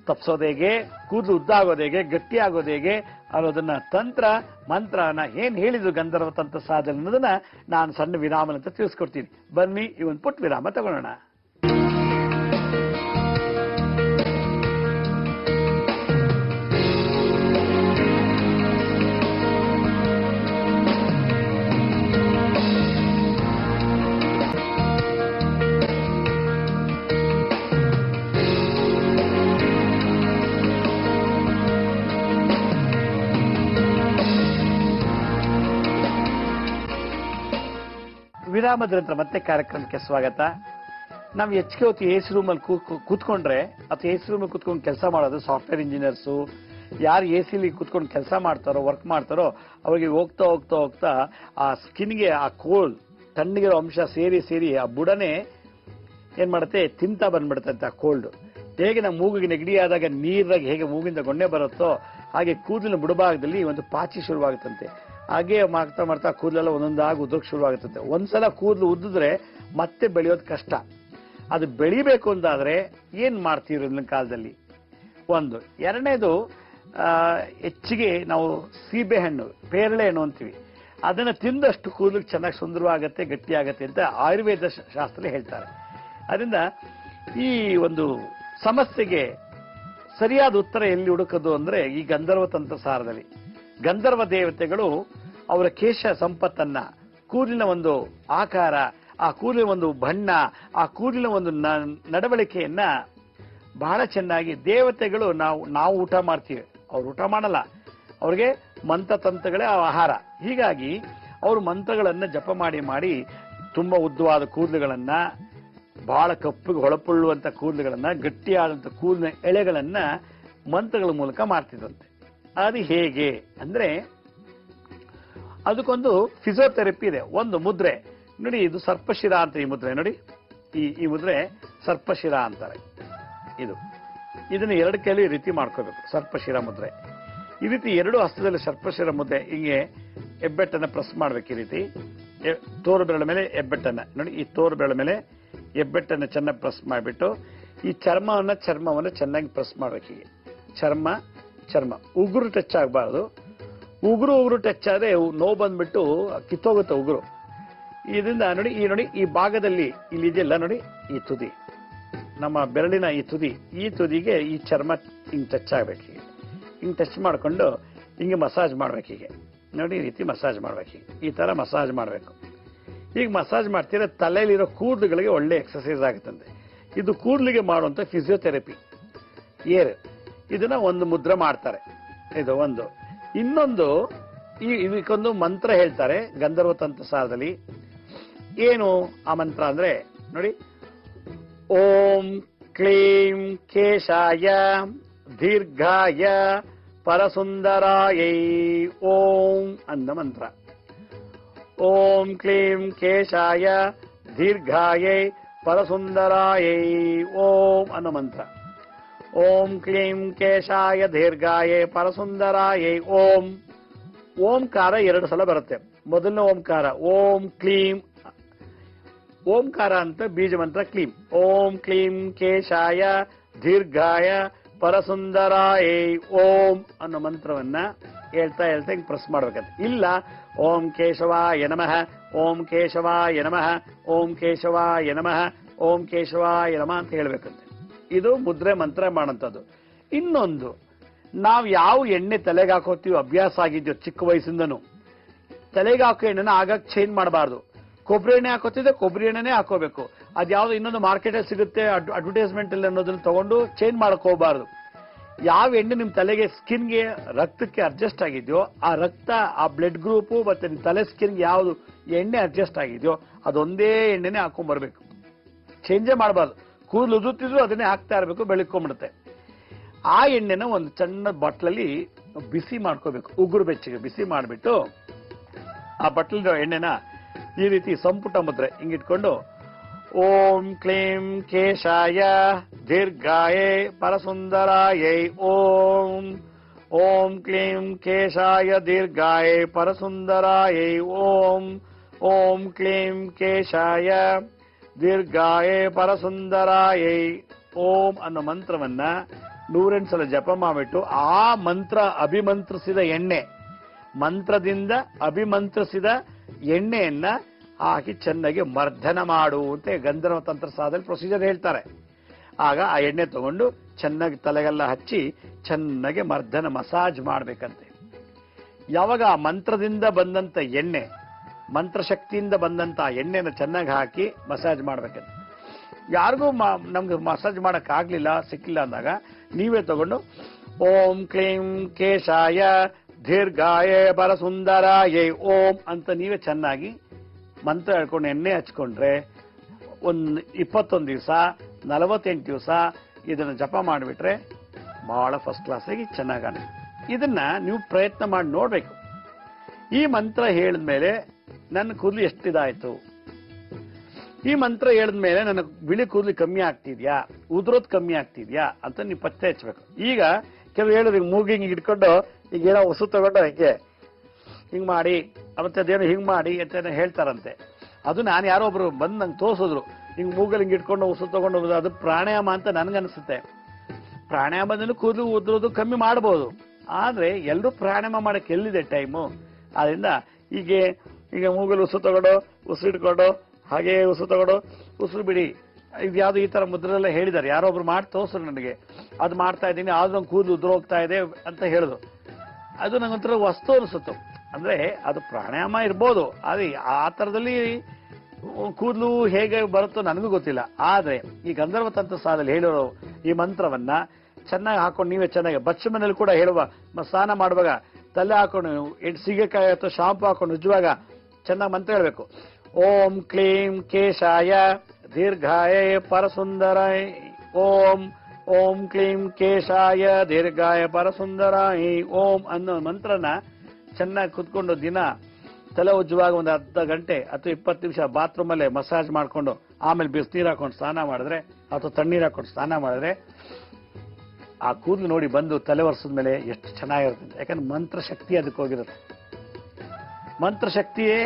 ತಪ್ಸೋದೇಗೆ, ಕೂದಲು ಉದ್ದಾಗೋದೇಗೆ, ಗಟ್ಟಿ ಆಗೋದೇಗೆ ಅನ್ನೋದನ್ನ ತಂತ್ರ ಮಂತ್ರನ ಏನ್ ಹೇಳಿದ್ರು ಗಂಧರ್ವ ತಂತ್ರ ಸಾಧನೆ ಅನ್ನೋದನ್ನ ನಾನು ಸಣ್ಣ ವಿರಾಮ ಅಂತ ತಿಳಿಸ್ಕೊಡ್ತೀನಿ. ಬನ್ನಿ ಈ ಒಂದು ಪುಟ್ಟ ವಿರಾಮ ತಗೊಳ್ಳೋಣ. ವಿರಾಮದ ನಂತರ ಮತ್ತೆ ಕಾರ್ಯಕ್ರಮಕ್ಕೆ ಸ್ವಾಗತ. ನಾವು ಹೆಚ್ಚಿಗೆ ಹೊತ್ತು AC ರೂಮಲ್ಲಿ ಕೂತ್ಕೊಂಡ್ರೆ ಅಥವಾ AC ರೂಮಲ್ಲಿ ಕೂತ್ಕೊಂಡು ಕೆಲಸ ಮಾಡೋದು ಸಾಫ್ಟ್ವೇರ್ ಇಂಜಿನಿಯರ್ಸು, ಯಾರು AC ಕೂತ್ಕೊಂಡು ಕೆಲಸ ಮಾಡ್ತಾರೋ, ವರ್ಕ್ ಮಾಡ್ತಾರೋ ಅವರಿಗೆ ಹೋಗ್ತಾ ಹೋಗ್ತಾ ಹೋಗ್ತಾ ಆ ಸ್ಕಿನ್ಗೆ ಆ ಕೋಲ್ಡ್ ತಣ್ಣಗಿರೋ ಅಂಶ ಸೇರಿ ಸೇರಿ ಆ ಬುಡನೆ ಏನ್ ಮಾಡುತ್ತೆ, ತಿಂತಾ ಬಂದ್ಬಿಡುತ್ತೆ ಆ ಕೋಲ್ಡ್. ಹೇಗೆ ನಮ್ಮ ಮೂಗಿಗೆ ನೆಗಡಿ ಆದಾಗ ನೀರಾಗಿ ಹೇಗೆ ಮೂಗಿಂದ ಗೊಣ್ಣೆ ಬರುತ್ತೋ ಹಾಗೆ ಕೂದಲಿನ ಬುಡಭಾಗದಲ್ಲಿ ಒಂದು ಪಾಚಿ ಶುರುವಾಗುತ್ತಂತೆ. ಹಾಗೆ ಮಾಡ್ತಾ ಮಾಡ್ತಾ ಕೂದಲೆಲ್ಲ ಒಂದೊಂದಾಗಿ ಉದ್ರಕ್ ಶುರುವಾಗುತ್ತದೆ. ಒಂದ್ಸಲ ಕೂದಲು ಉದ್ದಿದ್ರೆ ಮತ್ತೆ ಬೆಳೆಯೋದು ಕಷ್ಟ. ಅದು ಬೆಳಿಬೇಕು ಅಂತಾದ್ರೆ ಏನ್ ಮಾಡ್ತೀವಿ ಇಂದಿನ ಕಾಲದಲ್ಲಿ? ಒಂದು. ಎರಡನೇದು, ಹೆಚ್ಚಿಗೆ ನಾವು ಸೀಬೆ ಹಣ್ಣು, ಪೇರಳೆ ಹಣ್ಣು ಅಂತೀವಿ, ಅದನ್ನ ತಿಂದಷ್ಟು ಕೂದಲಿಗೆ ಚೆನ್ನಾಗಿ ಸುಂದರವಾಗತ್ತೆ, ಗಟ್ಟಿ ಆಗತ್ತೆ ಅಂತ ಆಯುರ್ವೇದ ಶಾಸ್ತ್ರ ಹೇಳ್ತಾರೆ. ಅದರಿಂದ ಈ ಒಂದು ಸಮಸ್ಯೆಗೆ ಸರಿಯಾದ ಉತ್ತರ ಎಲ್ಲಿ ಹುಡುಕೋದು ಅಂದ್ರೆ ಈ ಗಂಧರ್ವ ತಂತ್ರಸಾರದಲ್ಲಿ. ಗಂಧರ್ವ ದೇವತೆಗಳು ಅವರ ಕೇಶ ಸಂಪತ್ತನ್ನ, ಕೂದಲಿನ ಒಂದು ಆಕಾರ, ಆ ಕೂದಲಿನ ಒಂದು ಬಣ್ಣ, ಆ ಕೂದಲಿನ ಒಂದು ನಡವಳಿಕೆಯನ್ನ ಬಹಳ ಚೆನ್ನಾಗಿ ದೇವತೆಗಳು ನಾವು ಊಟ ಮಾಡ್ತೀವಿ, ಅವ್ರು ಊಟ ಮಾಡಲ್ಲ, ಅವ್ರಿಗೆ ಮಂತ್ರತಂತ್ರಗಳೇ ಆಹಾರ. ಹೀಗಾಗಿ ಅವರು ಮಂತ್ರಗಳನ್ನ ಜಪ ಮಾಡಿ ಮಾಡಿ ತುಂಬಾ ಉದ್ದವಾದ ಕೂದಲುಗಳನ್ನ, ಬಹಳ ಕಪ್ಪಿಗೆ ಹೊಳಪುಳ್ಳುವಂತ ಕೂದಲುಗಳನ್ನ, ಗಟ್ಟಿಯಾದಂತ ಕೂದಲಿನ ಎಳೆಗಳನ್ನ ಮಂತ್ರಗಳ ಮೂಲಕ ಮಾಡ್ತಿದ್ರಂತೆ. ಅದು ಹೇಗೆ ಅಂದ್ರೆ ಅದಕ್ಕೊಂದು ಫಿಸಿಯೋಥೆರಪಿ ಇದೆ. ಒಂದು ಮುದ್ರೆ ನೋಡಿ, ಇದು ಸರ್ಪಶಿರ ಅಂತ. ಈ ಮುದ್ರೆ ನೋಡಿ, ಈ ಮುದ್ರೆ ಸರ್ಪಶಿರ ಅಂತಾರೆ. ಇದನ್ನ 2 ಕೈಲಿ ಈ ರೀತಿ ಮಾಡ್ಕೋಬೇಕು, ಸರ್ಪಶಿರ ಮುದ್ರೆ. ಈ ರೀತಿ 2 ಹಸ್ತದಲ್ಲಿ ಸರ್ಪಶಿರ ಮುದ್ರೆ ಹಿಂಗೆ ಹೆಬ್ಬೆಟ್ಟನ್ನ ಪ್ರೆಸ್ ಮಾಡ್ಬೇಕು. ಈ ರೀತಿ ತೋರು ಬೆರಳ ಮೇಲೆ ಹೆಬ್ಬೆಟ್ಟನ್ನ ನೋಡಿ, ಈ ತೋರು ಬೆರಳ ಮೇಲೆ ಹೆಬ್ಬೆಟ್ಟನ್ನ ಚೆನ್ನಾಗಿ ಪ್ರೆಸ್ ಮಾಡಿಬಿಟ್ಟು ಈ ಚರ್ಮವನ್ನ ಚೆನ್ನಾಗಿ ಪ್ರೆಸ್ ಮಾಡ್ಬೇಕು. ಹೀಗೆ ಚರ್ಮ ಉಗುರು ಟಚ್ ಆಗಬಾರ್ದು, ಉಗುರು ಟಚ್ ಆದ್ರೆ ನೋವು ಬಂದ್ಬಿಟ್ಟು ಕಿತ್ತೋಗುತ್ತೆ ಉಗುರು. ಇದರಿಂದ ನೋಡಿ ಈ ಭಾಗದಲ್ಲಿ ಇಲ್ಲಿ ಇದೆಯಲ್ಲ ನೋಡಿ, ಈ ತುದಿ, ನಮ್ಮ ಬೆರಳಿನ ಈ ತುದಿಗೆ ಈ ಚರ್ಮ ಹಿಂಗ್ ಟಚ್ ಆಗ್ಬೇಕು. ಹಿಂಗ್ ಟಚ್ ಮಾಡ್ಕೊಂಡು ಹಿಂಗೆ ಮಸಾಜ್ ಮಾಡ್ಬೇಕು. ಹೀಗೆ ನೋಡಿ, ಈ ರೀತಿ ಮಸಾಜ್ ಮಾಡ್ಬೇಕು. ಈ ತರ ಮಸಾಜ್ ಮಾಡ್ಬೇಕು. ಈಗ ಮಸಾಜ್ ಮಾಡ್ತೀರಾ ತಲೆಯಲ್ಲಿರೋ ಕೂದಲುಗಳಿಗೆ ಒಳ್ಳೆ ಎಕ್ಸರ್ಸೈಸ್ ಆಗುತ್ತಂತೆ. ಇದು ಕೂದಲಿಗೆ ಮಾಡುವಂತ ಫಿಸಿಯೋಥೆರಪಿ ಏರ್. ಇದನ್ನ ಒಂದು ಮುದ್ರೆ ಮಾಡ್ತಾರೆ. ಇದು ಒಂದು. ಇನ್ನೊಂದು, ಇದಕ್ಕೊಂದು ಮಂತ್ರ ಹೇಳ್ತಾರೆ ಗಂಧರ್ವ ತಂತ್ರ ಸಾರದಲ್ಲಿ. ಏನು ಆ ಮಂತ್ರ ಅಂದ್ರೆ ನೋಡಿ, ಓಂ ಕ್ಲೀಂ ಕೇಶಾಯ ದೀರ್ಘಾಯ ಪರಸುಂದರಾಯೈ ಓಂ ಅಂದ ಮಂತ್ರ. ಓಂ ಕ್ಲೀಂ ಕೇಶಾಯ ದೀರ್ಘಾಯೈ ಪರಸುಂದರಾಯೈ ಓಂ ಅನ್ನೋ ಮಂತ್ರ. ಓಂ ಕ್ಲೀಂ ಕೇಶಾಯ ದೀರ್ಘಾಯೈ ಪರಸುಂದರಾಯೈ ಓಂ. ಓಂಕಾರ 2 ಸಲ ಬರುತ್ತೆ. ಮೊದಲನೇ ಓಂಕಾರ ಓಂ ಕ್ಲೀಂ, ಓಂಕಾರ ಅಂತ ಬೀಜ ಮಂತ್ರ ಕ್ಲೀಂ. ಓಂ ಕ್ಲೀಂ ಕೇಶಾಯ ದೀರ್ಘಾಯ ಪರಸುಂದರಾಯೈ ಓಂ ಅನ್ನೋ ಮಂತ್ರವನ್ನ ಹೇಳ್ತಾ ಹಿಂಗ್ ಪ್ರೆಸ್ ಮಾಡ್ಬೇಕಂತ. ಇಲ್ಲ ಓಂ ಕೇಶವಾಯ ನಮಃ, ಓಂ ಕೇಶವಾಯ ನಮಃ, ಓಂ ಕೇಶವಾಯ ನಮಃ, ಓಂ ಕೇಶವಾಯ ನಮಃ ಅಂತ ಹೇಳ್ಬೇಕಂತೆ. ಇದು ಮುದ್ರೆ ಮಂತ್ರ ಮಾಡೋಂಥದ್ದು. ಇನ್ನೊಂದು, ನಾವು ಯಾವ ಎಣ್ಣೆ ತಲೆಗೆ ಹಾಕೋತೀವಿ ಅಭ್ಯಾಸ ಆಗಿದ್ಯೋ ಚಿಕ್ಕ ವಯಸ್ಸಿಂದನೂ, ತಲೆಗೆ ಹಾಕೋ ಎಣ್ಣೆನ ಆಗಾಗ ಚೇಂಜ್ ಮಾಡಬಾರ್ದು. ಕೊಬ್ಬರಿ ಎಣ್ಣೆ ಹಾಕೋತಿದ್ರೆ ಕೊಬ್ಬರಿ ಎಣ್ಣೆನೇ ಹಾಕೋಬೇಕು. ಅದ್ಯಾವ್ದು ಇನ್ನೊಂದು ಮಾರ್ಕೆಟಲ್ಲಿ ಸಿಗುತ್ತೆ ಅಡ್ವರ್ಟೈಸ್ಮೆಂಟ್ ಅಲ್ಲಿ ಅನ್ನೋದನ್ನ ತಗೊಂಡು ಚೇಂಜ್ ಮಾಡಕ್ ಹೋಗಬಾರ್ದು. ಯಾವ ಎಣ್ಣೆ ನಿಮ್ ತಲೆಗೆ ಸ್ಕಿನ್ಗೆ ರಕ್ತಕ್ಕೆ ಅಡ್ಜಸ್ಟ್ ಆಗಿದೆಯೋ, ಆ ರಕ್ತ, ಆ ಬ್ಲಡ್ ಗ್ರೂಪ್ ಮತ್ತೆ ನಿಮ್ ತಲೆ ಸ್ಕಿನ್ಗೆ ಯಾವ್ದು ಎಣ್ಣೆ ಅಡ್ಜಸ್ಟ್ ಆಗಿದೆಯೋ ಅದೊಂದೇ ಎಣ್ಣೆನೆ ಹಾಕೊಂಡ್ ಬರ್ಬೇಕು. ಚೇಂಜೇ ಮಾಡಬಾರ್ದು. ಕೂದಲು ಉದುತ್ತಿದ್ರು ಅದನ್ನೇ ಹಾಕ್ತಾ ಇರಬೇಕು, ಬೆಳಕೊಂಡ್ಬಿಡುತ್ತೆ. ಆ ಎಣ್ಣೆನ ಒಂದು ಸಣ್ಣ ಬಾಟ್ಲಲ್ಲಿ ಬಿಸಿ ಮಾಡ್ಕೋಬೇಕು. ಉಗುರು ಬೆಚ್ಚಗೆ ಬಿಸಿ ಮಾಡಿಬಿಟ್ಟು ಆ ಬಟ್ಲಿರೋ ಎಣ್ಣೆನ ಈ ರೀತಿ ಸಂಪುಟ ಮುದ್ರೆ ಹಿಂಗಿಟ್ಕೊಂಡು ಓಂ ಕ್ಲೀಂ ಕೇಶಾಯ ದೀರ್ಘಾಯ ಪರಸುಂದರಾಯೈ ಓಂ. ಓಂ ಕ್ಲೀಂ ಕೇಶಾಯ ದೀರ್ಘಾಯ ಪರಸುಂದರಾಯೈ ಓಂ. ಓಂ ಕ್ಲೀಂ ಕೇಶಾಯ ದೀರ್ಘಾಯ ಪರಸುಂದರಾಯೈ ಓಂ ಅನ್ನೋ ಮಂತ್ರವನ್ನ 108 ಸಲ ಜಪ ಮಾಡಿಬಿಟ್ಟು ಆ ಮಂತ್ರ ಅಭಿಮಂತ್ರಿಸಿದ ಎಣ್ಣೆ, ಮಂತ್ರದಿಂದ ಅಭಿಮಂತ್ರಿಸಿದ ಎಣ್ಣೆಯನ್ನ ಹಾಕಿ ಚೆನ್ನಾಗಿ ಮರ್ದನ ಮಾಡು ಅಂತ ಗಂಧರ್ವ ತಂತ್ರ ಸಾಧನೆ ಪ್ರೊಸೀಜರ್ ಹೇಳ್ತಾರೆ. ಆಗ ಆ ಎಣ್ಣೆ ತಗೊಂಡು ಚೆನ್ನಾಗಿ ತಲೆಗೆಲ್ಲ ಹಚ್ಚಿ ಚೆನ್ನಾಗಿ ಮರ್ದನ ಮಸಾಜ್ ಮಾಡ್ಬೇಕಂತೆ. ಯಾವಾಗ ಆ ಮಂತ್ರದಿಂದ ಬಂದಂತ ಎಣ್ಣೆ, ಮಂತ್ರಶಕ್ತಿಯಿಂದ ಬಂದಂತ ಎಣ್ಣೆನ ಚೆನ್ನಾಗಿ ಹಾಕಿ ಮಸಾಜ್ ಮಾಡ್ಬೇಕಂತೆ. ಯಾರಿಗೂ ನಮ್ಗೆ ಮಸಾಜ್ ಮಾಡಕ್ ಆಗ್ಲಿಲ್ಲ, ಸಿಕ್ಕಿಲ್ಲ ಅಂದಾಗ ನೀವೇ ತಗೊಂಡು ಓಂ ಕ್ಲೀಂ ಕೇಶಾಯ ದೀರ್ಘಾಯ ಪರಸುಂದರಾಯೈ ಓಂ ಅಂತ ನೀವೇ ಚೆನ್ನಾಗಿ ಮಂತ್ರ ಹೇಳ್ಕೊಂಡು ಎಣ್ಣೆ ಹಚ್ಕೊಂಡ್ರೆ ಒಂದು 21 ದಿವಸ 48 ದಿವಸ ಇದನ್ನ ಜಪ ಮಾಡಿಬಿಟ್ರೆ ಬಹಳ ಫಸ್ಟ್ ಕ್ಲಾಸ್ ಆಗಿ ಚೆನ್ನಾಗಾಗುತ್ತೆ. ಇದನ್ನ ನೀವು ಪ್ರಯತ್ನ ಮಾಡಿ ನೋಡ್ಬೇಕು. ಈ ಮಂತ್ರ ಹೇಳಿದ್ಮೇಲೆ ನನ್ನ ಕೂದಲು ಎಷ್ಟಿದಾಯ್ತು, ಈ ಮಂತ್ರ ಹೇಳಿದ್ಮೇಲೆ ನನ್ನ ಬಿಳಿ ಕೂದಲು ಕಮ್ಮಿ ಆಗ್ತಿದ್ಯಾ, ಉದುರೋದ್ ಕಮ್ಮಿ ಆಗ್ತಿದ್ಯಾ ಅಂತ ನೀವು ಪತ್ತೆ ಹಚ್ಬೇಕು. ಈಗ ಕೆಲವು ಹೇಳಿದ್ರು ಮೂಗಿಂಗ್ ಇಟ್ಕೊಂಡು ಈಗ ಏನೋ ಉಸು ತಗೊಂಡು ಹಿಂಗ್ ಮಾಡಿ ಮತ್ತೆ ಅದೇನೋ ಹಿಂಗ್ ಮಾಡಿ ಅಂತ ಹೇಳ್ತಾರಂತೆ. ಅದು ನಾನು ಯಾರೋ ಒಬ್ರು ಬಂದು ನಂಗೆ ತೋರಿಸಿದ್ರು, ಹಿಂಗ್ ಮೂಗಲ್ಲಿ ಹಿಂಗ್ ಇಟ್ಕೊಂಡು ಉಸು ತಗೊಂಡು ಅದು ಪ್ರಾಣಾಯಾಮ ಅಂತ ನನ್ಗನ್ಸುತ್ತೆ. ಪ್ರಾಣಾಯಾಮದಲ್ಲಿ ಕೂದಲು ಉದುರೋದು ಕಮ್ಮಿ ಮಾಡಬಹುದು, ಆದ್ರೆ ಎಲ್ಲರೂ ಪ್ರಾಣಾಯಾಮ ಮಾಡಕ್ಕೆ ಎಲ್ಲಿದೆ ಟೈಮು? ಆದ್ರಿಂದ ಈಗ ಮೂಗಲ್ಲಿ ಉಸು ತಗೊಂಡು ಉಸು ಇಟ್ಕೊಂಡು ಹಾಗೆ ಉಸು ತಗೊಂಡು ಉಸಿರು ಬಿಡಿ, ಇದ್ಯಾವುದು ಈ ತರ ಮುದ್ರೆಲ್ಲ ಹೇಳಿದ್ದಾರೆ. ಯಾರೋ ಒಬ್ರು ಮಾಡಿ ತೋರಿಸ್ರು ನನಗೆ, ಅದು ಮಾಡ್ತಾ ಇದ್ದೀನಿ ಆದ್ರೂ ನಂಗೆ ಕೂದಲು ಉದುರೋಗ್ತಾ ಇದೆ ಅಂತ ಹೇಳಿದ್ರು. ಅದು ನಂಗೊಂಥರ ವಸ್ತು ಅನಿಸುತ್ತು. ಅಂದ್ರೆ ಅದು ಪ್ರಾಣಾಯಾಮ ಇರ್ಬೋದು, ಆದ್ರೆ ಆ ತರದಲ್ಲಿ ಕೂದಲು ಹೇಗೆ ಬರುತ್ತೋ ನನಗೂ ಗೊತ್ತಿಲ್ಲ. ಆದ್ರೆ ಈ ಗಂಧರ್ವ ತಂತ್ರ ಸಾಧದಲ್ಲಿ ಹೇಳಿರೋ ಈ ಮಂತ್ರವನ್ನ ಚೆನ್ನಾಗಿ ಹಾಕೊಂಡು ನೀವೇ ಚೆನ್ನಾಗಿ ಬಚ್ಚ ಮನೇಲಿ ಕೂಡ ಹೇಳುವ, ಸ್ನಾನ ಮಾಡುವಾಗ ತಲೆ ಹಾಕೊಂಡು ಸೀಗೆಕಾಯಿ ಅಥವಾ ಶಾಂಪು ಹಾಕೊಂಡು ಉಜ್ಜುವಾಗ ಚೆನ್ನಾಗಿ ಮಂತ್ರ ಹೇಳ್ಬೇಕು. ಓಂ ಕ್ಲೀಂ ಕೇಶಾಯ ದೀರ್ಘಾಯ ಪರಸುಂದರಾಯ ಓಂ. ಓಂ ಕ್ಲೀಂ ಕೇಶಾಯ ದೀರ್ಘಾಯ ಪರಸುಂದರಾಯ ಓಂ ಅನ್ನೋ ಮಂತ್ರನ ಚೆನ್ನಾಗಿ ಕುತ್ಕೊಂಡು ದಿನ ತಲೆ ಉಜ್ಜುವಾಗ ಒಂದು ಅರ್ಧ ಗಂಟೆ ಅಥವಾ 20 ನಿಮಿಷ ಬಾತ್ರೂಮ್ ಅಲ್ಲೇ ಮಸಾಜ್ ಮಾಡ್ಕೊಂಡು ಆಮೇಲೆ ಬಿಸಿನೀರು ಹಾಕೊಂಡು ಸ್ನಾನ ಮಾಡಿದ್ರೆ ಅಥವಾ ತಣ್ಣೀರು ಹಾಕೊಂಡು ಸ್ನಾನ ಮಾಡಿದ್ರೆ ಆ ಕೂದಲು ನೋಡಿ ಬಂದು ತಲೆ ಒರೆಸಿದ ಮೇಲೆ ಎಷ್ಟು ಚೆನ್ನಾಗಿರುತ್ತೆ. ಯಾಕಂದ್ರೆ ಮಂತ್ರಶಕ್ತಿ ಅದಕ್ಕೆ ಹೋಗಿರುತ್ತೆ. ಮಂತ್ರಶಕ್ತಿಯೇ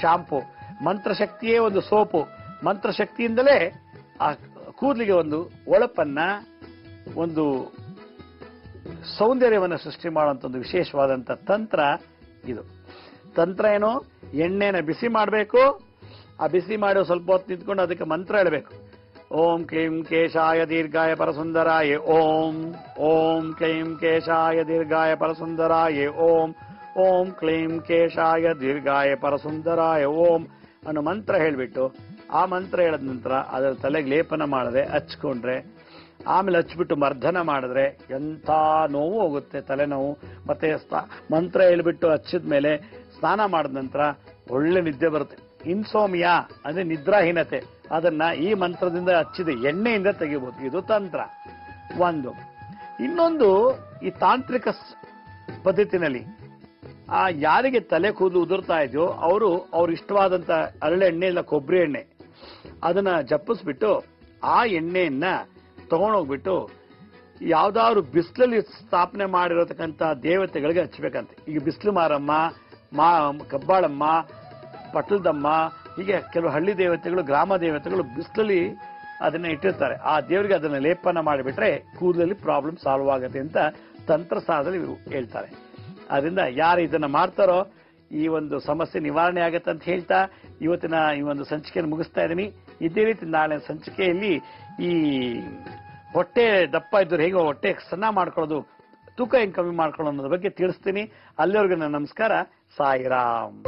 ಶಾಂಪು, ಮಂತ್ರಶಕ್ತಿಯೇ ಒಂದು ಸೋಪು, ಮಂತ್ರಶಕ್ತಿಯಿಂದಲೇ ಆ ಕೂದಲಿಗೆ ಒಂದು ಒಳಪನ್ನ, ಒಂದು ಸೌಂದರ್ಯವನ್ನು ಸೃಷ್ಟಿ ಮಾಡುವಂತ ಒಂದು ವಿಶೇಷವಾದಂತ ತಂತ್ರ ಇದು ತಂತ್ರ ಏನು? ಎಣ್ಣೆನ ಬಿಸಿ ಮಾಡಬೇಕು. ಆ ಬಿಸಿ ಮಾಡಿ ಸ್ವಲ್ಪ ಹೊತ್ತು ನಿಂತ್ಕೊಂಡು ಅದಕ್ಕೆ ಮಂತ್ರ ಹೇಳಬೇಕು. ಓಂ ಕ್ಲೀಂ ಕೇಶಾಯ ದೀರ್ಘಾಯ ಪರಸುಂದರಾಯ ಓಂ, ಓಂ ಕ್ಲೀಂ ಕೇಶಾಯ ದೀರ್ಘಾಯ ಪರಸುಂದರಾಯ ಓಂ, ಓಂ ಕ್ಲೀಂ ಕೇಶಾಯ ದೀರ್ಘಾಯ ಪರಸುಂದರಾಯ ಓಂ ಅನ್ನೋ ಮಂತ್ರ ಹೇಳಿಬಿಟ್ಟು, ಆ ಮಂತ್ರ ಹೇಳಿದ ನಂತರ ಅದರ ತಲೆಗೆ ಲೇಪನ ಮಾಡದೆ ಹಚ್ಕೊಂಡ್ರೆ, ಆಮೇಲೆ ಹಚ್ಬಿಟ್ಟು ಮರ್ದನ ಮಾಡಿದ್ರೆ ಎಂಥ ನೋವು ಹೋಗುತ್ತೆ, ತಲೆನೋವು. ಮತ್ತೆ ಮಂತ್ರ ಹೇಳ್ಬಿಟ್ಟು ಹಚ್ಚಿದ ಮೇಲೆ ಸ್ನಾನ ಮಾಡಿದ ನಂತರ ಒಳ್ಳೆ ನಿದ್ದೆ ಬರುತ್ತೆ. ಇನ್ಸೋಮಿಯಾ ಅಂದ್ರೆ ನಿದ್ರಾಹೀನತೆ, ಅದನ್ನ ಈ ಮಂತ್ರದಿಂದ ಹಚ್ಚಿದ ಎಣ್ಣೆಯಿಂದ ತೆಗಿಬಹುದು. ಇದು ತಂತ್ರ ಒಂದು. ಇನ್ನೊಂದು, ಈ ತಾಂತ್ರಿಕ ಪದ್ಧತಿನಲ್ಲಿ ಯಾರಿಗೆ ತಲೆ ಕೂದಲು ಉದುರ್ತಾ ಇದೆಯೋ ಅವ್ರು ಇಷ್ಟವಾದಂತ ಹರಳೆ ಎಣ್ಣೆ ಇಲ್ಲ ಕೊಬ್ಬರಿ ಎಣ್ಣೆ ಅದನ್ನ ಜಪ್ಪಿಸ್ಬಿಟ್ಟು ಆ ಎಣ್ಣೆಯನ್ನ ತಗೊಂಡೋಗ್ಬಿಟ್ಟು ಯಾವ್ದಾದ್ರು ಬಿಸಿಲಲ್ಲಿ ಸ್ಥಾಪನೆ ಮಾಡಿರತಕ್ಕಂತ ದೇವತೆಗಳಿಗೆ ಹಚ್ಚಬೇಕಂತೆ. ಈಗ ಬಿಸಿಲು ಮಾರಮ್ಮ, ಕಬ್ಬಾಳಮ್ಮ, ಪಟ್ಲದಮ್ಮ, ಹೀಗೆ ಕೆಲವು ಹಳ್ಳಿ ದೇವತೆಗಳು, ಗ್ರಾಮ ದೇವತೆಗಳು ಬಿಸಿಲಲ್ಲಿ ಅದನ್ನ ಇಟ್ಟಿರ್ತಾರೆ. ಆ ದೇವರಿಗೆ ಅದನ್ನ ಲೇಪನ ಮಾಡಿಬಿಟ್ರೆ ಕೂದಲಲ್ಲಿ ಪ್ರಾಬ್ಲಮ್ ಸಾಲ್ವ್ ಆಗುತ್ತೆ ಅಂತ ತಂತ್ರಸಾರದಲ್ಲಿ ಹೇಳ್ತಾರೆ. ಅದರಿಂದ ಯಾರು ಇದನ್ನ ಮಾಡ್ತಾರೋ ಈ ಒಂದು ಸಮಸ್ಯೆ ನಿವಾರಣೆ ಆಗತ್ತೆ ಅಂತ ಹೇಳ್ತಾ ಇವತ್ತಿನ ಈ ಒಂದು ಸಂಚಿಕೆಯನ್ನು ಮುಗಿಸ್ತಾ ಇದ್ದೀನಿ. ಇದೇ ರೀತಿ ನಾಳೆ ಸಂಚಿಕೆಯಲ್ಲಿ ಈ ಹೊಟ್ಟೆ ದಪ್ಪ ಇದ್ದರೆ ಹೇಗೆ ಹೊಟ್ಟೆ ಸಣ್ಣ ಮಾಡ್ಕೊಳ್ಳೋದು, ತೂಕ ಹೆಂಗ್ ಕಮ್ಮಿ ಮಾಡ್ಕೊಳ್ಳೋದು ಅನ್ನೋದ್ರ ಬಗ್ಗೆ ತಿಳಿಸ್ತೀನಿ. ಅಲ್ಲಿವರೆಗೂ ನನ್ನ ನಮಸ್ಕಾರ. ಸಾಯಿರಾಮ್.